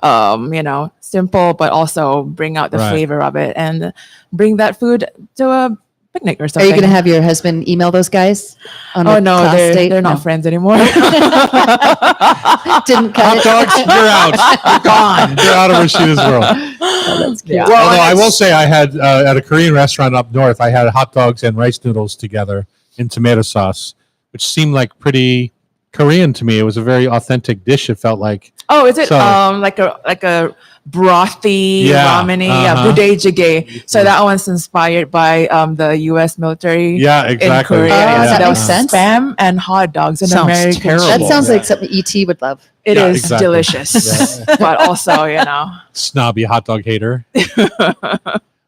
You know, simple, but also bring out the Right. flavor of it and bring that food to a picnic or Are something. you going to have your husband email those guys? On Oh the no, class date? they're not No. friends anymore. Didn't cut hot it. dogs, you're out. You're gone. You're out of Rashida's world. Yeah. Well, Although and I will it's- say I had at a Korean restaurant up north, I had hot dogs and rice noodles together in tomato sauce, which seemed like pretty Korean to me. It was a very authentic dish. It felt like. Oh, is it So- like a brothy Yeah, rameny, uh-huh. budejjigae. So that one's inspired by the U.S. military Yeah, in exactly. Korea. Oh, Yeah, that so makes was sense. Spam and hot dogs in Sounds American. terrible. That sounds Yeah. like something ET would love. It Yeah, is exactly. delicious, Yeah. but also Snobby hot dog hater.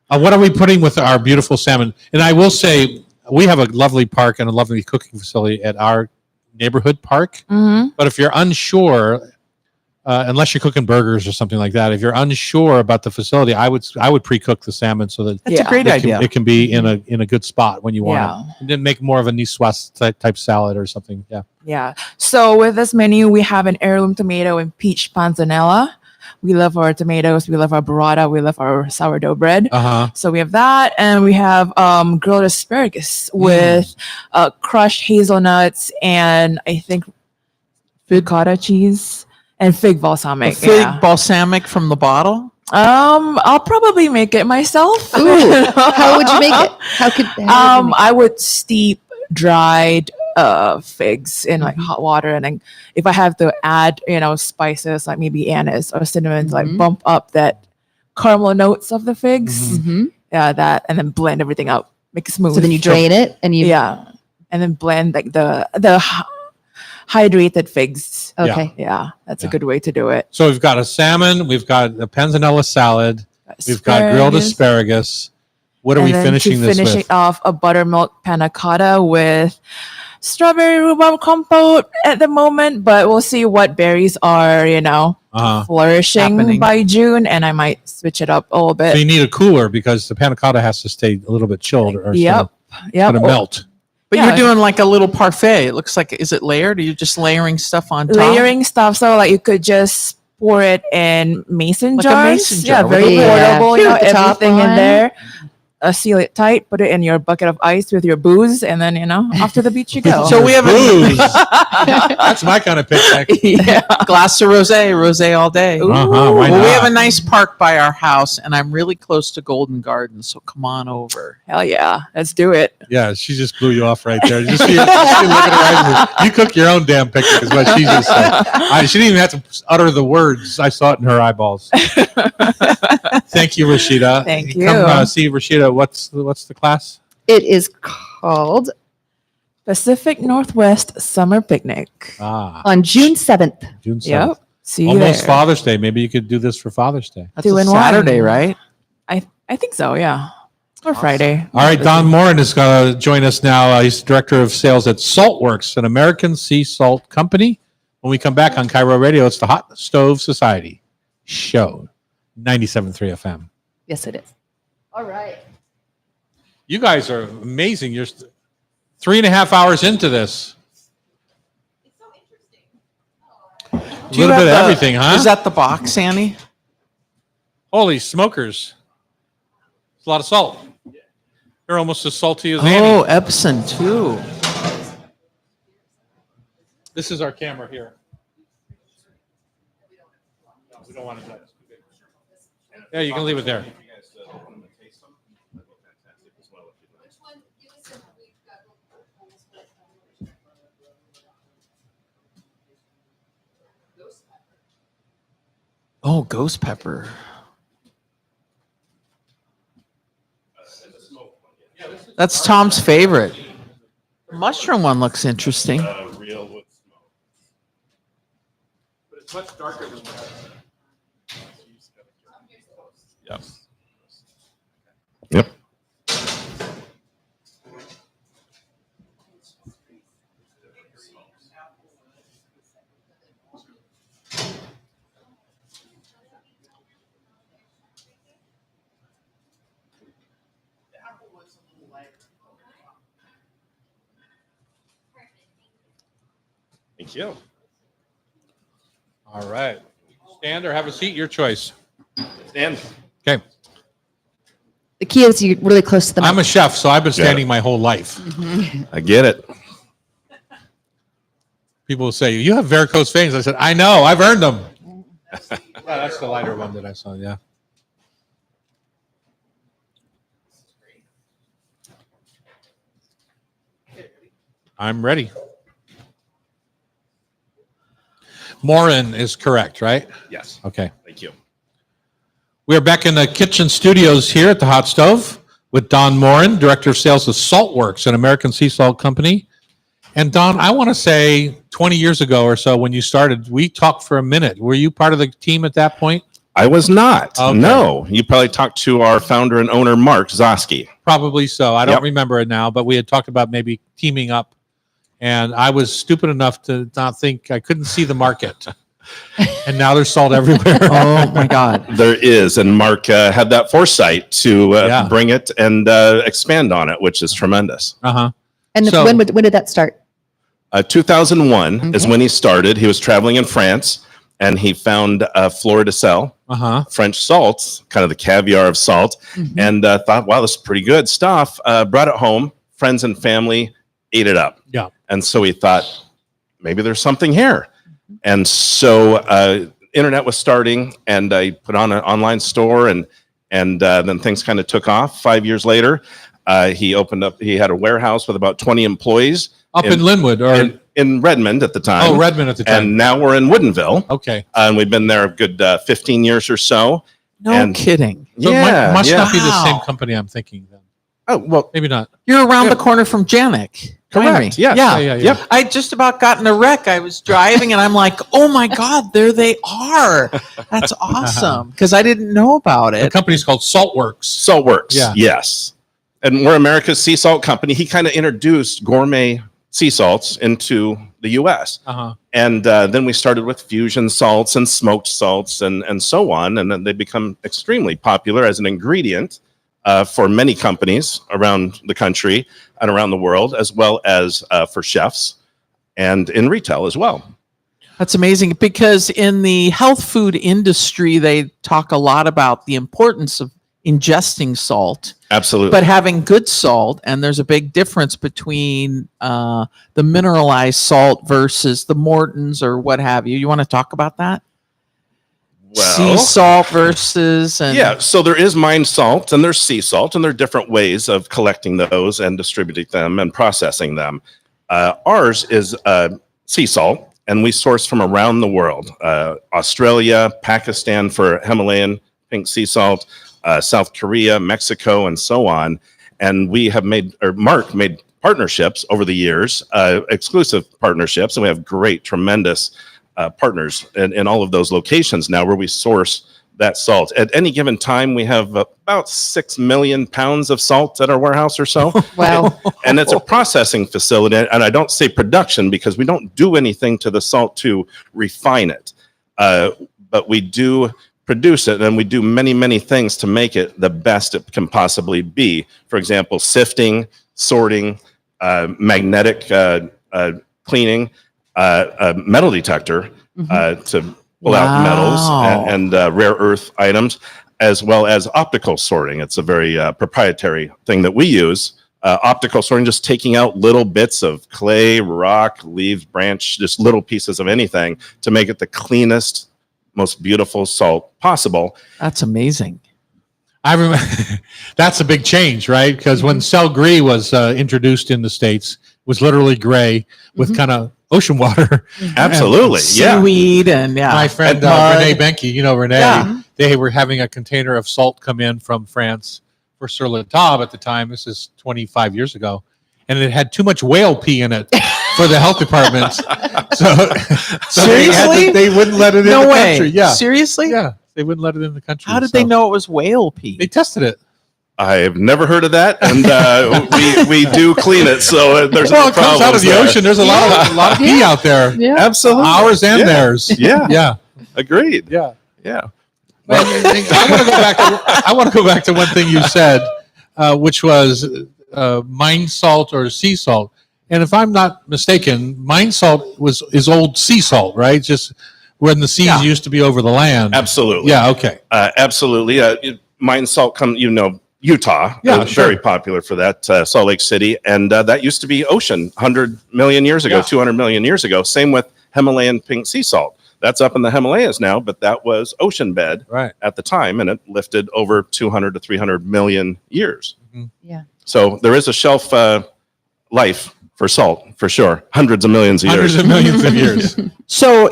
What are we putting with our beautiful salmon? And I will say, we have a lovely park and a lovely cooking facility at our neighborhood park. Mhm. But if you're unsure, unless you're cooking burgers or something like that, if you're unsure about the facility, I would pre-cook the salmon so that That's a Yeah. great it can, idea. it can be in a good spot when you want Yeah. it. And then make more of a niçoise type salad or something. Yeah. Yeah. So with this menu, we have an heirloom tomato and peach panzanella. We love our tomatoes. We love our burrata. We love our sourdough bread. Uh-huh. So we have that, and we have grilled asparagus with crushed hazelnuts and I think ricotta cheese and fig A balsamic. fig Yeah. balsamic from the bottle. I'll probably make it myself. Ooh, how would you make it? How would you make I would steep dried figs in like hot water, and then if I have to add, spices like maybe anise or cinnamon to like Mhm. bump up that caramel notes of the figs. Mhm. Yeah, that, and then blend everything up, make it smooth. So then you drain it and you. Yeah, and then blend like the hydrated figs. Okay. Yeah, that's a Yeah. good way to do it. So we've got a salmon, we've got a panzanella salad, we've got grilled asparagus. What are we And then finishing to this finish with? it off, a buttermilk panna cotta with strawberry rhubarb compote at the moment, but we'll see what berries are, Uh-huh. flourishing Happening. by June, and I might switch it up a little So bit. you need a cooler because the panna cotta has to stay a little bit chilled or Yep. it's going to melt. But Yeah. you're doing like a little parfait. It looks like, is it layered? Are you just layering stuff on top? Layering stuff, so like you could just pour it in mason Like a jars. mason jar Yeah, with very a lid. portable. Put the top Everything in on. there. Seal it tight. Put it in your bucket of ice with your booze, and then off to the beach you go. So we have a Booze. That's my kind of picnic. yeah. glass of rosé all day. Ooh. Uh-huh, why Well, we not? have a nice park by our house, and I'm really close to Golden Gardens, so come on over. Hell yeah, let's do it. Yeah, she just blew you off right there. Just see, look at her eyes. You cook your own damn picnic is what she just said. She didn't even have to utter the words. I saw it in her eyeballs. Thank you, Rashida. Thank Come you. see Rashida. What's the class? It is called Pacific Northwest Summer Picnic. On June 7th. June 7th. Yep. See you Almost there. Father's Day. Maybe you could do this for Father's Day. That's Two a and one. Saturday, right? I think so, yeah. Or Friday. All right, Don Morin is going to join us now. He's Director of Sales at Saltworks, an American sea salt company. When we come back on Cairo Radio, it's the Hot Stove Society show, 97.3 FM. Yes, it is. All right. You guys are amazing. You're 3.5 hours into this. A Do you little bit of have everything, huh? Is that the box, Annie? Holy smokers. It's a lot of salt. They're almost as salty as Oh, Annie. Epsom too. This is our camera here. No, we don't want to do that. Yeah, you can leave it there. Oh, ghost pepper. That's Tom's favorite. Mushroom one looks interesting. Real wood smoke. But it's much darker than that. Yep. Yep. Thank you. All right. Stand or have a seat, your choice. Stand. Okay. The key is you're really close to the mic. I'm a chef, so I've been standing my whole life. I get it. People will say, you have varicose veins. I said, I know, I've earned them. Yeah, that's the lighter one that I saw, yeah. I'm ready. Morin is correct, right? Yes. Okay. Thank you. We are back in the kitchen studios here at the Hot Stove with Don Morin, Director of Sales of Saltworks, an American sea salt company. And Don, I want to say 20 years ago or so when you started, we talked for a minute. Were you part of the team at that point? I was not. Okay. No. You probably talked to our founder and owner, Mark Zosky. Probably so. I don't Yep. remember it now, but we had talked about maybe teaming up. And I was stupid enough to not think I couldn't see the market. And now there's salt everywhere. Oh my God. There is. And Mark had that foresight to Yeah. bring it and expand on it, which is tremendous. Uh-huh. And So- when did that start? 2001 is when he started. He was traveling in France and he found Fleur de Sel, Uh-huh. French salts, kind of the caviar of salt, and thought, wow, this is pretty good stuff. Brought it home. Friends and family ate it up. Yeah. And so he thought, maybe there's something here. And so internet was starting, and I put on an online store, and then things kind of took off. 5 years later, he had a warehouse with about 20 employees. Up in Linwood or in Redmond at the time. oh, Redmond at the time. And now we're in Woodinville. Okay. And we've been there a good 15 years or so. No And- kidding. So it must not be the Wow. same company I'm thinking then. Oh, well, Maybe not. You're around the corner from Janik. correct. Yes. Yeah. Yeah. Yep. I just about got in a wreck. I was driving and I'm like, oh my God, there they are. That's awesome. Because I didn't know about The it. company's called Saltworks. Saltworks. Yeah. Yes. And we're America's sea salt company. He kind of introduced gourmet sea salts into the U.S. Uh-huh. And then we started with fusion salts and smoked salts and so on. And then they become extremely popular as an ingredient for many companies around the country and around the world, as well as for chefs and in retail as well. That's amazing because in the health food industry, they talk a lot about the importance of ingesting salt, Absolutely. but having good salt. And there's a big difference between the mineralized salt versus the Mortons or what have you. You want to talk about that? Sea salt versus and yeah, so there is mine salt and there's sea salt, and there are different ways of collecting those and distributing them and processing them. Ours is sea salt, and we source from around the world. Australia, Pakistan for Himalayan pink sea salt, South Korea, Mexico, and so on. And we have Mark made partnerships over the years, exclusive partnerships, and we have great, tremendous partners in all of those locations now where we source that salt. At any given time, we have about 6 million pounds of salt at our warehouse or so. Wow. And it's a processing facility. And I don't say production because we don't do anything to the salt to refine it. But we do produce it, and we do many, many things to make it the best it can possibly be. For example, sifting, sorting, magnetic cleaning, metal detector to pull out metals and rare earth items, as well as optical sorting. It's a very proprietary thing that we use. Optical sorting, just taking out little bits of clay, rock, leaves, branch, just little pieces of anything to make it the cleanest, most beautiful salt possible. That's amazing. I remember that's a big change, right? Because when Cell Gris was introduced in the States, it was literally gray with kind of ocean water. Absolutely. Yeah. Seaweed and My friend mud. Renee Benke, you know Renee, Yeah. they were having a container of salt come in from France for Sur La Table at the time. This is 25 years ago. And it had too much whale pee in it for the health department. So Seriously? they wouldn't let it in No the way. country. Yeah. Seriously? Yeah. They wouldn't let it in the country. How did they know it was whale pee? They tested it. I've never heard of that, and we do clean it, so there's Well, no it comes out of problems the there. ocean. There's a lot of pee out there. Yeah. Absolutely. Ours and Yeah. theirs. Yeah. Yeah. Agreed. Yeah. Yeah. Well, I want to go back to one thing you said, which was mine salt or sea salt. And if I'm not mistaken, mine salt is old sea salt, right? Just when the seas used to be over the land. Absolutely. Yeah. Okay. Absolutely. Mine salt Utah. Yeah, sure. Very popular for that. Salt Lake City, and that used to be ocean 100 million years ago, 200 million years ago. Same with Himalayan pink sea salt. That's up in the Himalayas now, but that was ocean bed at the time, and it lifted over 200 to 300 million years. Yeah. So there is a shelf life for salt, for sure. Hundreds of millions of Hundreds years. of millions of years. So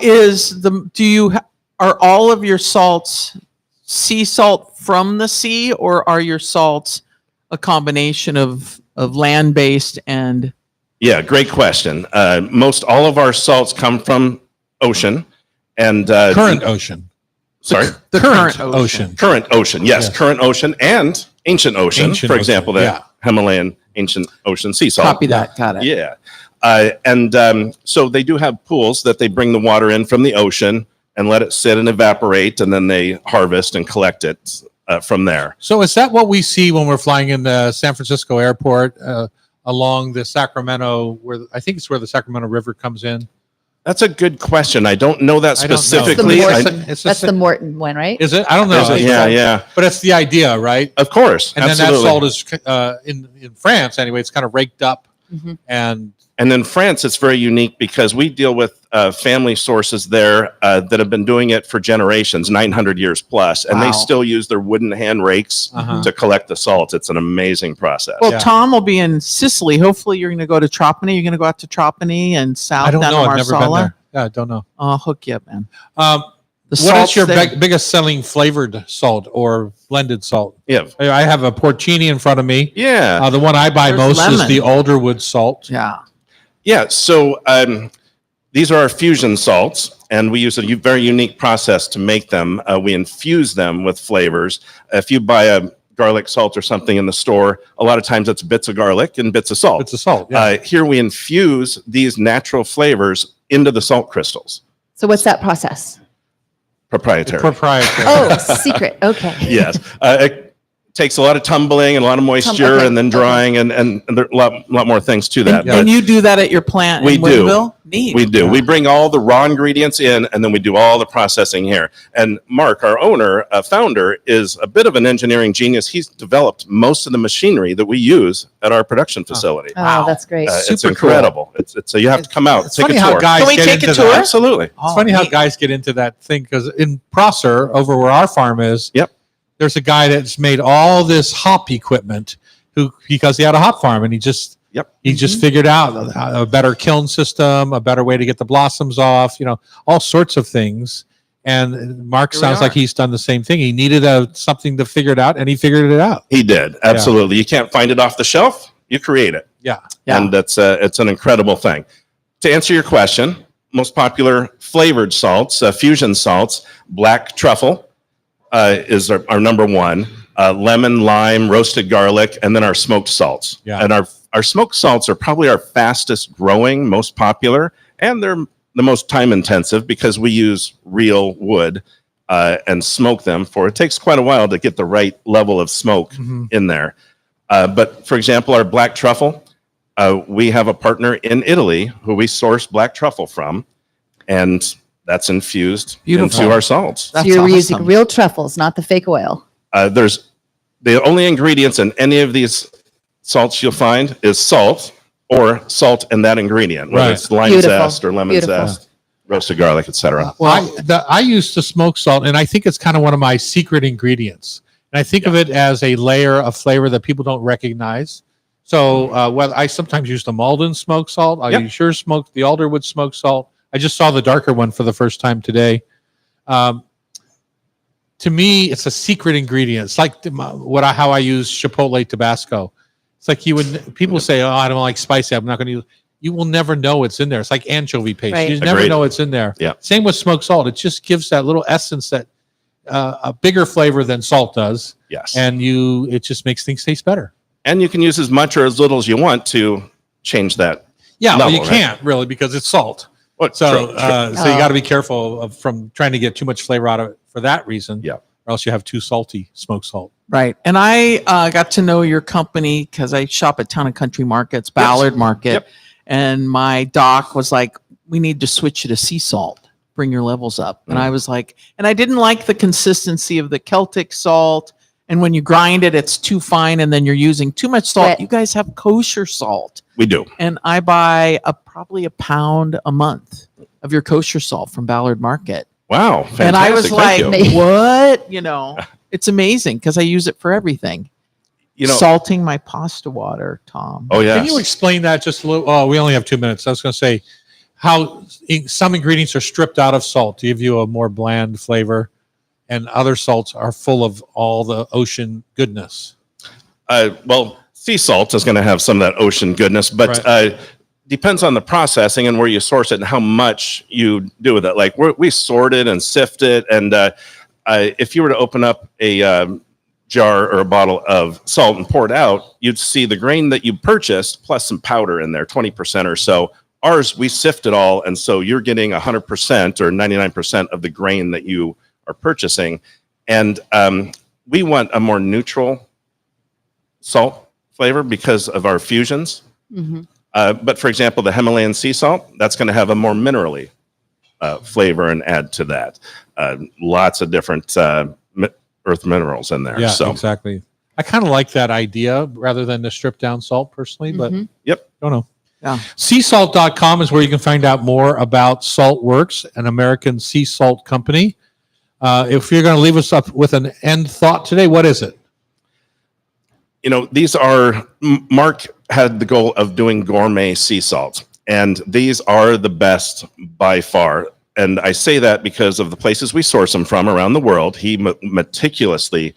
are all of your salts sea salt from the sea, or are your salts a combination of land-based and? Yeah, great question. Most all of our salts come from ocean and Current ocean. Sorry, The Current ocean. current ocean. Yes, Yes. current ocean and ancient ocean. Ancient for example, ocean, the Himalayan ancient ocean sea salt. Copy that. Got it. Yeah, and so they do have pools that they bring the water in from the ocean and let it sit and evaporate, and then they harvest and collect it from there. So is that what we see when we're flying in the San Francisco airport along the Sacramento, I think it's where the Sacramento River comes in? That's a good question. I don't know that I don't know. specifically. That's the Morton one, right? Is it? I don't know. Is it? Yeah. But it's the idea, right? Of course. And absolutely. then that salt is in France anyway. It's kind of raked up, and in France, it's very unique because we deal with family sources there that have been doing it for generations, 900 years plus, and Wow. they still use their wooden hand rakes to collect the salt. It's an amazing process. Well, Yeah. Tom will be in Sicily. Hopefully, you're going to go to Trapani. You're going to go out to Trapani and south I don't down know. to I've never been Marsala. there. Yeah, I don't know. I'll hook you up, man. What is salts your there- biggest selling flavored salt or blended salt? Yeah. I have a porcini in front of me. Yeah. The one I buy There's most is lemon. the Alderwood salt. Yeah. Yeah. So these are our fusion salts, and we use a very unique process to make them. We infuse them with flavors. If you buy a garlic salt or something in the store, a lot of times it's bits of garlic and bits of salt. It's a salt. Yeah. Here we infuse these natural flavors into the salt crystals. So what's that process? Proprietary. Proprietary. Oh, secret. Okay. Yes. It takes a lot of tumbling and a lot of moisture okay, and then okay. drying and there are a lot more things to that. And you do that at your plant We in do. Woodinville? Neat. We do. We bring all the raw ingredients in, and then we do all the processing here. And Mark, our owner, founder, is a bit of an engineering genius. He's developed most of the machinery that we use at our production facility. Oh, that's great. It's Super cool. incredible. It's so you have to come out, It's take funny a how tour. guys Can we get take into a tour? that. Absolutely. It's funny how guys get into that thing because in Prosser, over where our farm is, there's a guy that's made all this hop equipment because he had a hop farm and he just figured out a better kiln system, a better way to get the blossoms off, all sorts of things. And Mark sounds like he's done the same thing. He needed something to figure it out, and he figured it out. He did. Absolutely. You can't find it off the shelf. You create it. Yeah. And it's an incredible thing. To answer your question, most popular flavored salts, fusion salts, black truffle is our number one. Lemon, lime, roasted garlic, and then our smoked salts. Yeah. And our smoked salts are probably our fastest growing, most popular, and they're the most time intensive because we use real wood and smoke them it takes quite a while to get the right level of smoke in there. But for example, our black truffle, we have a partner in Italy who we source black truffle from, and that's infused into our salts. So you're using real truffles, not the fake oil. There's the only ingredients in any of these salts you'll find is salt or salt and that ingredient, whether Right. it's lime Beautiful. zest or lemon Beautiful. zest, roasted garlic, etc. Well, I use the smoked salt, and I think it's kind of one of my secret ingredients. And I think of it as a layer of flavor that people don't recognize. So, I sometimes use the Malden smoked salt. I use Sure Smoked, the Alderwood smoked salt. I just saw the darker one for the first time today. To me, it's a secret ingredient. It's like how I use Chipotle Tabasco. It's like people say, "Oh, I don't like spicy. I'm not going to use." You will never know it's in there. It's like anchovy paste. Right. You never Agreed. know it's in there. Yeah. Same with smoked salt. It just gives that little essence that a bigger flavor than salt does, Yes. and it just makes things taste better. And you can use as much or as little as you want to change that. Yeah, well, level, you right? can't really because it's salt. What? So, True. so you got to be careful from trying to get too much flavor out of it for that reason. Yeah. Or else you have too salty smoked salt. Right. And I got to know your company because I shop at Town and Country Markets, Ballard Market. Yep. And my doc was like, we need to switch you to sea salt, bring your levels up. And I was like, and I didn't like the consistency of the Celtic salt. And when you grind it, it's too fine. And then you're using too much salt. Right. You guys have kosher salt. We do. And I buy probably a pound a month of your kosher salt from Ballard Market. Wow. Fantastic. And I was Thank like, you. what? It's amazing because I use it for everything. Salting my pasta water, Tom. Oh, yeah. Can you explain that just a little? Oh, we only have 2 minutes. I was going to say how some ingredients are stripped out of salt to give you a more bland flavor, and other salts are full of all the ocean goodness. Well, sea salt is going to have some of that ocean goodness, but depends on the processing and where you source it and how much you do with it. Like we sort it and sift it, and if you were to open up a jar or a bottle of salt and pour it out, you'd see the grain that you purchased plus some powder in there, 20% or so. Ours, we sift it all, and so you're getting 100% or 99% of the grain that you are purchasing. And we want a more neutral salt flavor because of our fusions. Mm-hmm. But for example, the Himalayan sea salt, that's going to have a more minerally flavor and add to that. Lots of different earth minerals in there. Yeah, So exactly. I kind of like that idea rather than the stripped down salt personally, but Yep. don't know. Yeah. Seasalt.com is where you can find out more about Saltworks, an American sea salt company. If you're going to leave us up with an end thought today, what is it? these are, Mark had the goal of doing gourmet sea salt, and these are the best by far. And I say that because of the places we source them from around the world. He meticulously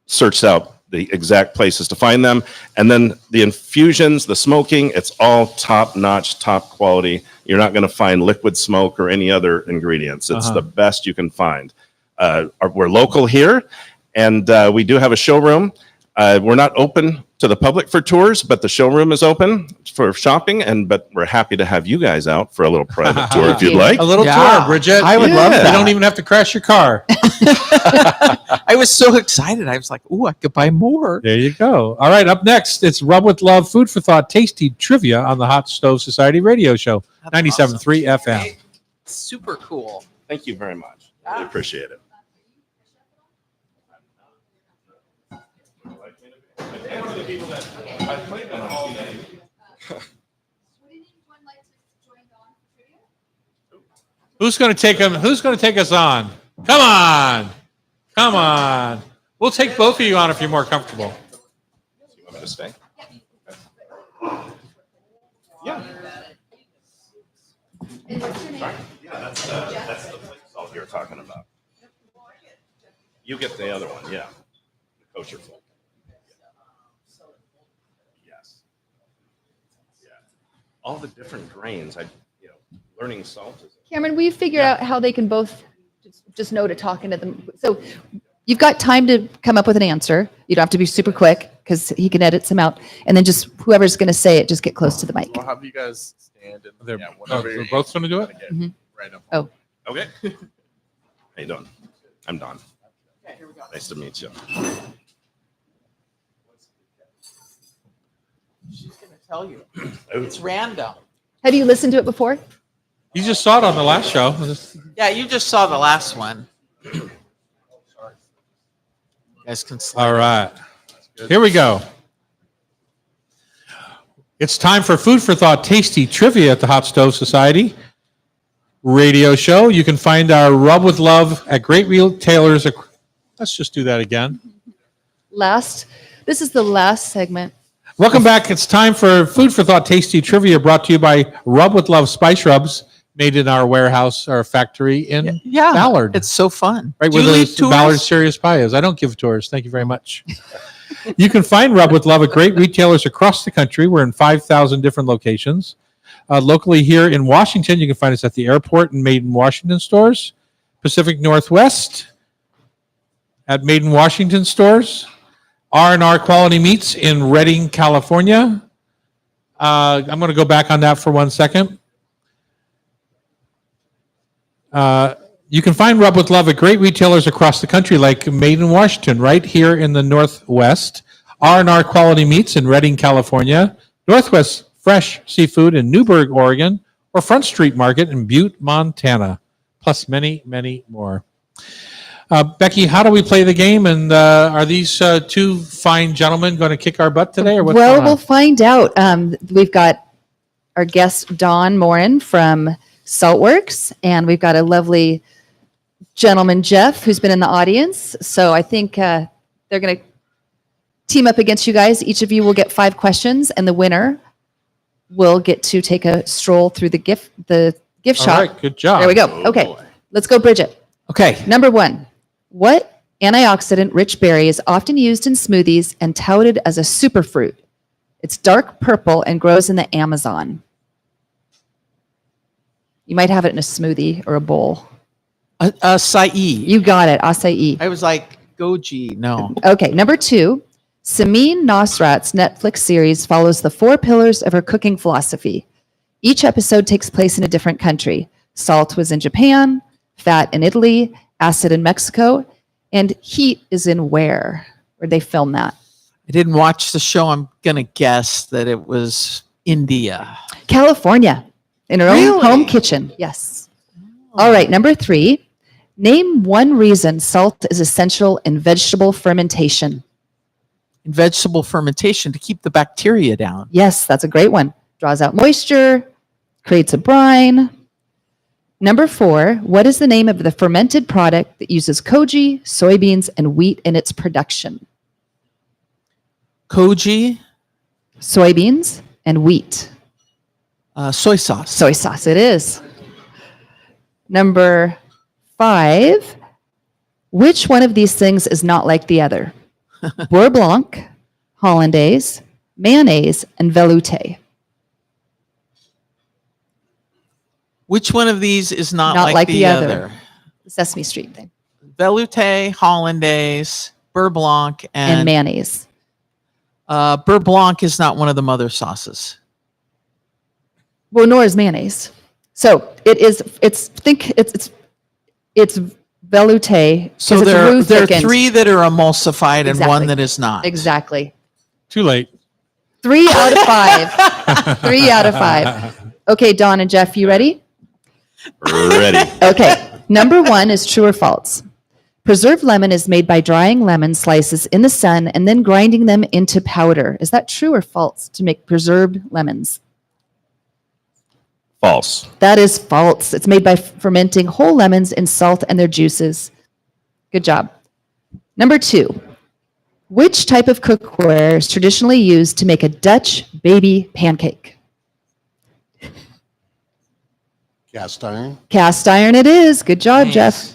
searched out the exact places to find them. And then the infusions, the smoking, it's all top-notch, top quality. You're not going to find liquid smoke or any other ingredients. It's the best you can find. We're local here, and we do have a showroom. We're not open to the public for tours, but the showroom is open for shopping, but we're happy to have you guys out for a little private tour if you'd like. A little Yeah, tour, Bridget. I would love You that. don't even have to crash your car. I was so excited. I was like, "Ooh, I could buy more." There you go. All right, up next, it's Rub with Love, Food for Thought, Tasty Trivia on the Hot Stove Society radio show, 97.3 FM. Super cool. Thank you very much. I appreciate it. Who's going to take him? Who's going to take us on? Come on. Come on. We'll take both of you on if you're more comfortable. You want me to stay? Yeah. Yeah, that's the place salt you're talking about. You get the other one, yeah. The kosher folk. Yes. all the different grains. Learning salt is. Cameron, we figure out how they can both just know to talk into them. So you've got time to come up with an answer. You don't have to be super quick because he can edit some out. And then just whoever's going to say it, just get close to the mic. We'll have you guys stand and They're, whatever they're you're both going to do it? Mhm. random. Oh, Okay. How you doing? I'm Don. Nice to meet you. She's going to tell you. It's random. have you listened to it before? You just saw it on the last show. Yeah, you just saw the last one. You guys can slide. All right. Here we go. It's time for Food for Thought Tasty Trivia at the Hot Stove Society radio show. You can find our Rub with Love at great retailers. Let's just do that again. This is the last segment. Welcome back. It's time for Food for Thought Tasty Trivia brought to you by Rub with Love Spice Rubs, made in our warehouse, our factory in Yeah, Ballard. it's so fun. Right Do where you the leave tours? Ballard Serious Pie is. I don't give tours. Thank you very much. You can find Rub with Love at great retailers across the country. We're in 5,000 different locations. Locally here in Washington, you can find us at the airport and Made in Washington stores. Pacific Northwest at Made in Washington stores. R&R Quality Meats in Redding, California. I'm going to go back on that for 1 second. You can find Rub with Love at great retailers across the country, like Made in Washington, right here in the Northwest. R&R Quality Meats in Redding, California. Northwest Fresh Seafood in Newburgh, Oregon. Or Front Street Market in Butte, Montana. Plus many, many more. Becky, how do we play the game? And are these two fine gentlemen going to kick our butt today? Or what's Well, going we'll on? find out. We've got our guest, Don Morin from Saltworks, and we've got a lovely gentleman, Jeff, who's been in the audience. So I think they're going to team up against you guys. Each of you will get 5 questions, and the winner will get to take a stroll through the gift All shop. right, good job. There we go. Okay, let's go, Bridget. Okay. Number 1. What antioxidant-rich berry is often used in smoothies and touted as a superfruit? It's dark purple and grows in the Amazon. You might have it in a smoothie or a bowl. Acai. You got it, acai. I was like, goji. No. Okay, number 2. Samin Nosrat's Netflix series follows the 4 pillars of her cooking philosophy. Each episode takes place in a different country. Salt was in Japan, fat in Italy, acid in Mexico, and heat is in where? Where'd they film that? I didn't watch the show. I'm going to guess that it was India. California, in her own Really? home kitchen. Yes. All right, number 3. Name one reason salt is essential in vegetable fermentation. In vegetable fermentation to keep the bacteria down. Yes, that's a great one. Draws out moisture, creates a brine. Number 4, what is the name of the fermented product that uses koji, soybeans, and wheat in its production? Koji, Soybeans and wheat. soy sauce. Soy sauce, it is. Number 5, which one of these things is not like the other? Beurre Blanc, Hollandaise, mayonnaise, and velouté. Which one of these is not, Not like the other? The Sesame Street thing. Velouté, Hollandaise, Beurre Blanc, And and mayonnaise. Beurre Blanc is not one of the mother sauces. Well, nor is mayonnaise. So it's velouté. 'cause So it's there roux are thickened. 3 that are emulsified and Exactly. 1 that is not. Exactly. Too late. 3 out of 5. 3 out of 5. Okay, Dawn and Jeff, you ready? Ready. Okay. Number 1 is true or false. Preserved lemon is made by drying lemon slices in the sun and then grinding them into powder. Is that true or false to make preserved lemons? False. That is false. It's made by fermenting whole lemons in salt and their juices. Good job. Number 2. Which type of cookware is traditionally used to make a Dutch baby pancake? Cast iron. Cast iron it is. Good job, Nice. Jeff.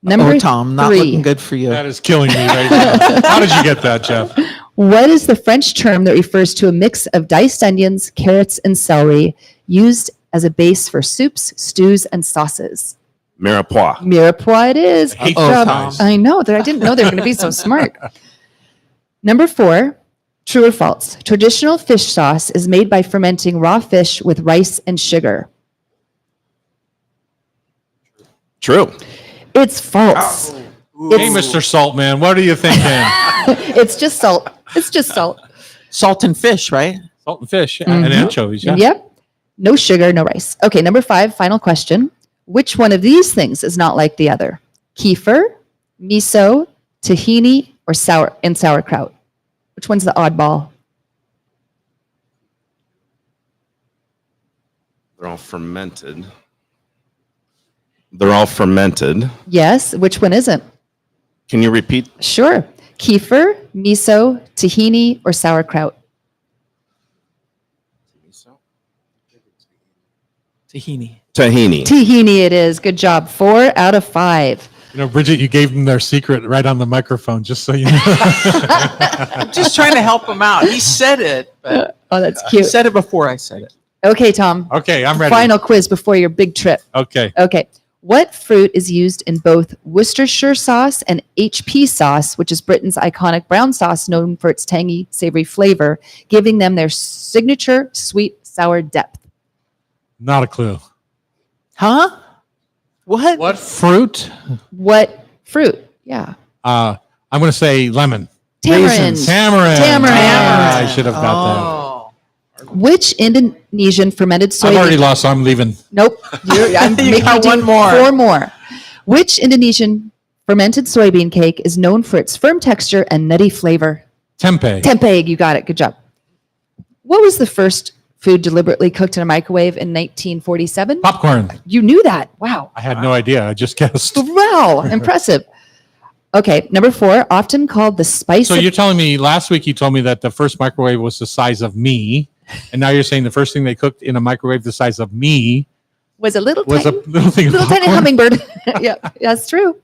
Number Tom, not 3. looking good for you. That is killing me right now. How did you get that, Jeff? What is the French term that refers to a mix of diced onions, carrots, and celery used as a base for soups, stews, and sauces? Mirepoix. Mirepoix it is. Hate Good those job. guys. I know that I didn't know they were going to be so smart. Number 4, true or false? Traditional fish sauce is made by fermenting raw fish with rice and sugar. True. It's false. Hey, Mr. Saltman, what are you thinking? It's just salt. It's just salt. Salt and fish, right? Salt and fish and anchovies. Yeah. Yep. No sugar, no rice. Okay, number 5, final question. Which one of these things is not like the other? Kefir, miso, tahini, or sauerkraut? Which one's the oddball? They're all fermented. They're all fermented. Yes. Which one isn't? Can you repeat? Sure. Kefir, miso, tahini, or sauerkraut? Tahini. Tahini. Tahini it is. Good job. 4 out of 5. You know, Bridget, you gave them their secret right on the microphone, just so you know. I'm just trying to help him out. He said it, but Oh, that's he cute. said it before I said it. Okay, Tom. Okay, I'm ready. Final quiz before your big trip. Okay. Okay. What fruit is used in both Worcestershire sauce and HP sauce, which is Britain's iconic brown sauce known for its tangy, savory flavor, giving them their signature sweet, sour depth? Not a clue. Huh? What? What fruit? What fruit? Yeah. I'm going to say lemon. Tamarind. Tamarind. Tamarind. Ah, I should have got Oh. Which Indonesian fermented that. I've already soybean? lost, so I'm leaving. Nope. I'm You making got you do one more. 4 more. Which Indonesian fermented soybean cake is known for its firm texture and nutty flavor? Tempeh. Tempeh, you got it. Good job. What was the first food deliberately cooked in a microwave in 1947? Popcorn. You knew that. Wow. I had no idea. I just guessed. Wow. Impressive. Okay. Number 4, often called the spice. So you're telling me last week you told me that the first microwave was the size of me, and now you're saying the first thing they cooked in a microwave the size of me was a little was tiny, a little thing of little tiny popcorn? hummingbird. Yeah, that's true.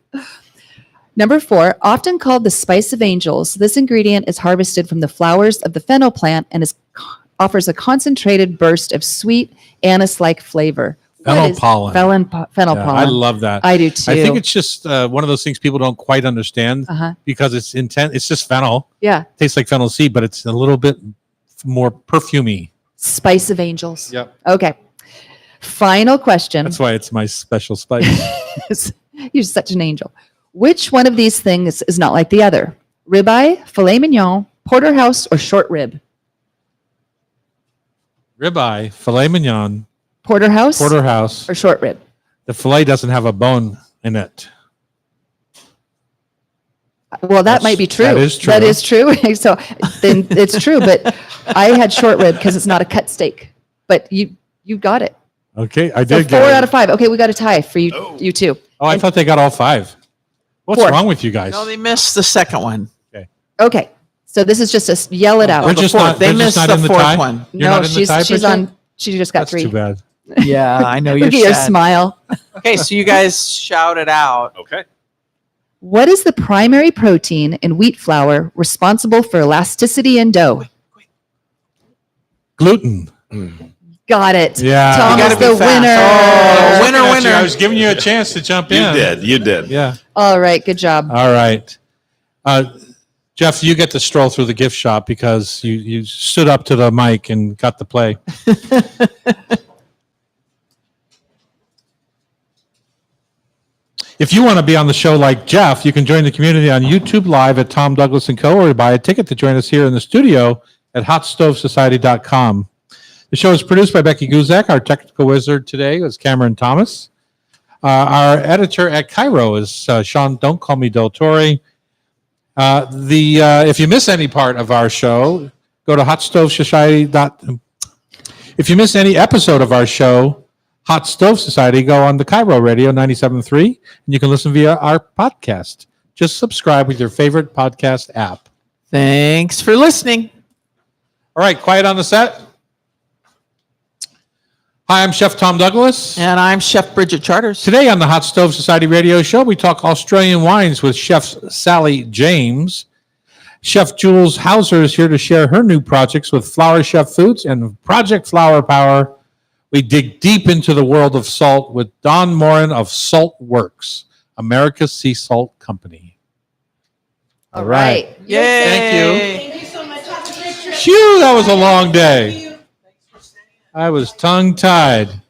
Number 4, often called the spice of angels. This ingredient is harvested from the flowers of the fennel plant and offers a concentrated burst of sweet anise-like flavor. What Fennel is pollen. Fennel Yeah, pollen. I love that. I do too. I think it's just one of those things people don't quite understand Uh-huh. because it's intense. It's just fennel. Yeah. Tastes like fennel seed, but it's a little bit more perfumey. Spice of angels. Yep. Okay. Final question. That's why it's my special spice. You're such an angel. Which one of these things is not like the other? Ribeye, filet mignon, porterhouse, or short rib? Ribeye, filet mignon, Porterhouse, porterhouse. or short rib? The filet doesn't have a bone in it. Well, that might be true. that is true. That is true. So then it's true, but I had short rib because it's not a cut steak. But you got it. Okay, I So did 4 get out it. of 5. Okay, we got a tie for you. You two. Oh, I thought they got all 5. What's 4. wrong with you guys? No, they missed the second one. Okay. So this is just a yell it out. They're the just fourth. not. They They're just missed not in the the fourth tie. one. You're not in the tie, she's Bridget? on. She just got That's 3. too bad. Yeah, I know you're Look at your sad. smile. Okay, so you guys shouted out. Okay. What is the primary protein in wheat flour responsible for elasticity in dough? Gluten. Got it. Yeah. Tom You is gotta the be fast. winner. Oh, winner, I winner. was giving you a chance to jump You in. did. You did. Yeah. All right. Good job. All right. Jeff, you get to stroll through the gift shop because you stood up to the mic and got the play. If you want to be on the show like Jeff, you can join the community on YouTube Live at Tom Douglas & Co. or buy a ticket to join us here in the studio at hotstovesociety.com. The show is produced by Becky Guzak. Our technical wizard today is Cameron Thomas. Our editor at Cairo is Sean Don't Call Me Del Torre. If you miss any part of our show, go to hotstovesociety.com. If you miss any episode of our show, Hot Stove Society, go on the Cairo Radio 97.3, and you can listen via our podcast. Just subscribe with your favorite podcast app. Thanks for listening. All right, quiet on the set. Hi, I'm Chef Tom Douglas. And I'm Chef Bridget Charters. Today on the Hot Stove Society radio show, we talk Australian wines with Chef Sally James. Chef Jules Hauser is here to share her new projects with Flour Chef Foods and Project Flour Power. We dig deep into the world of salt with Don Morin of Salt Works, America's Sea Salt Company. All right. Yay! Thank you. Thank you so much. Have a great trip. Phew, that was a long day. I was tongue-tied.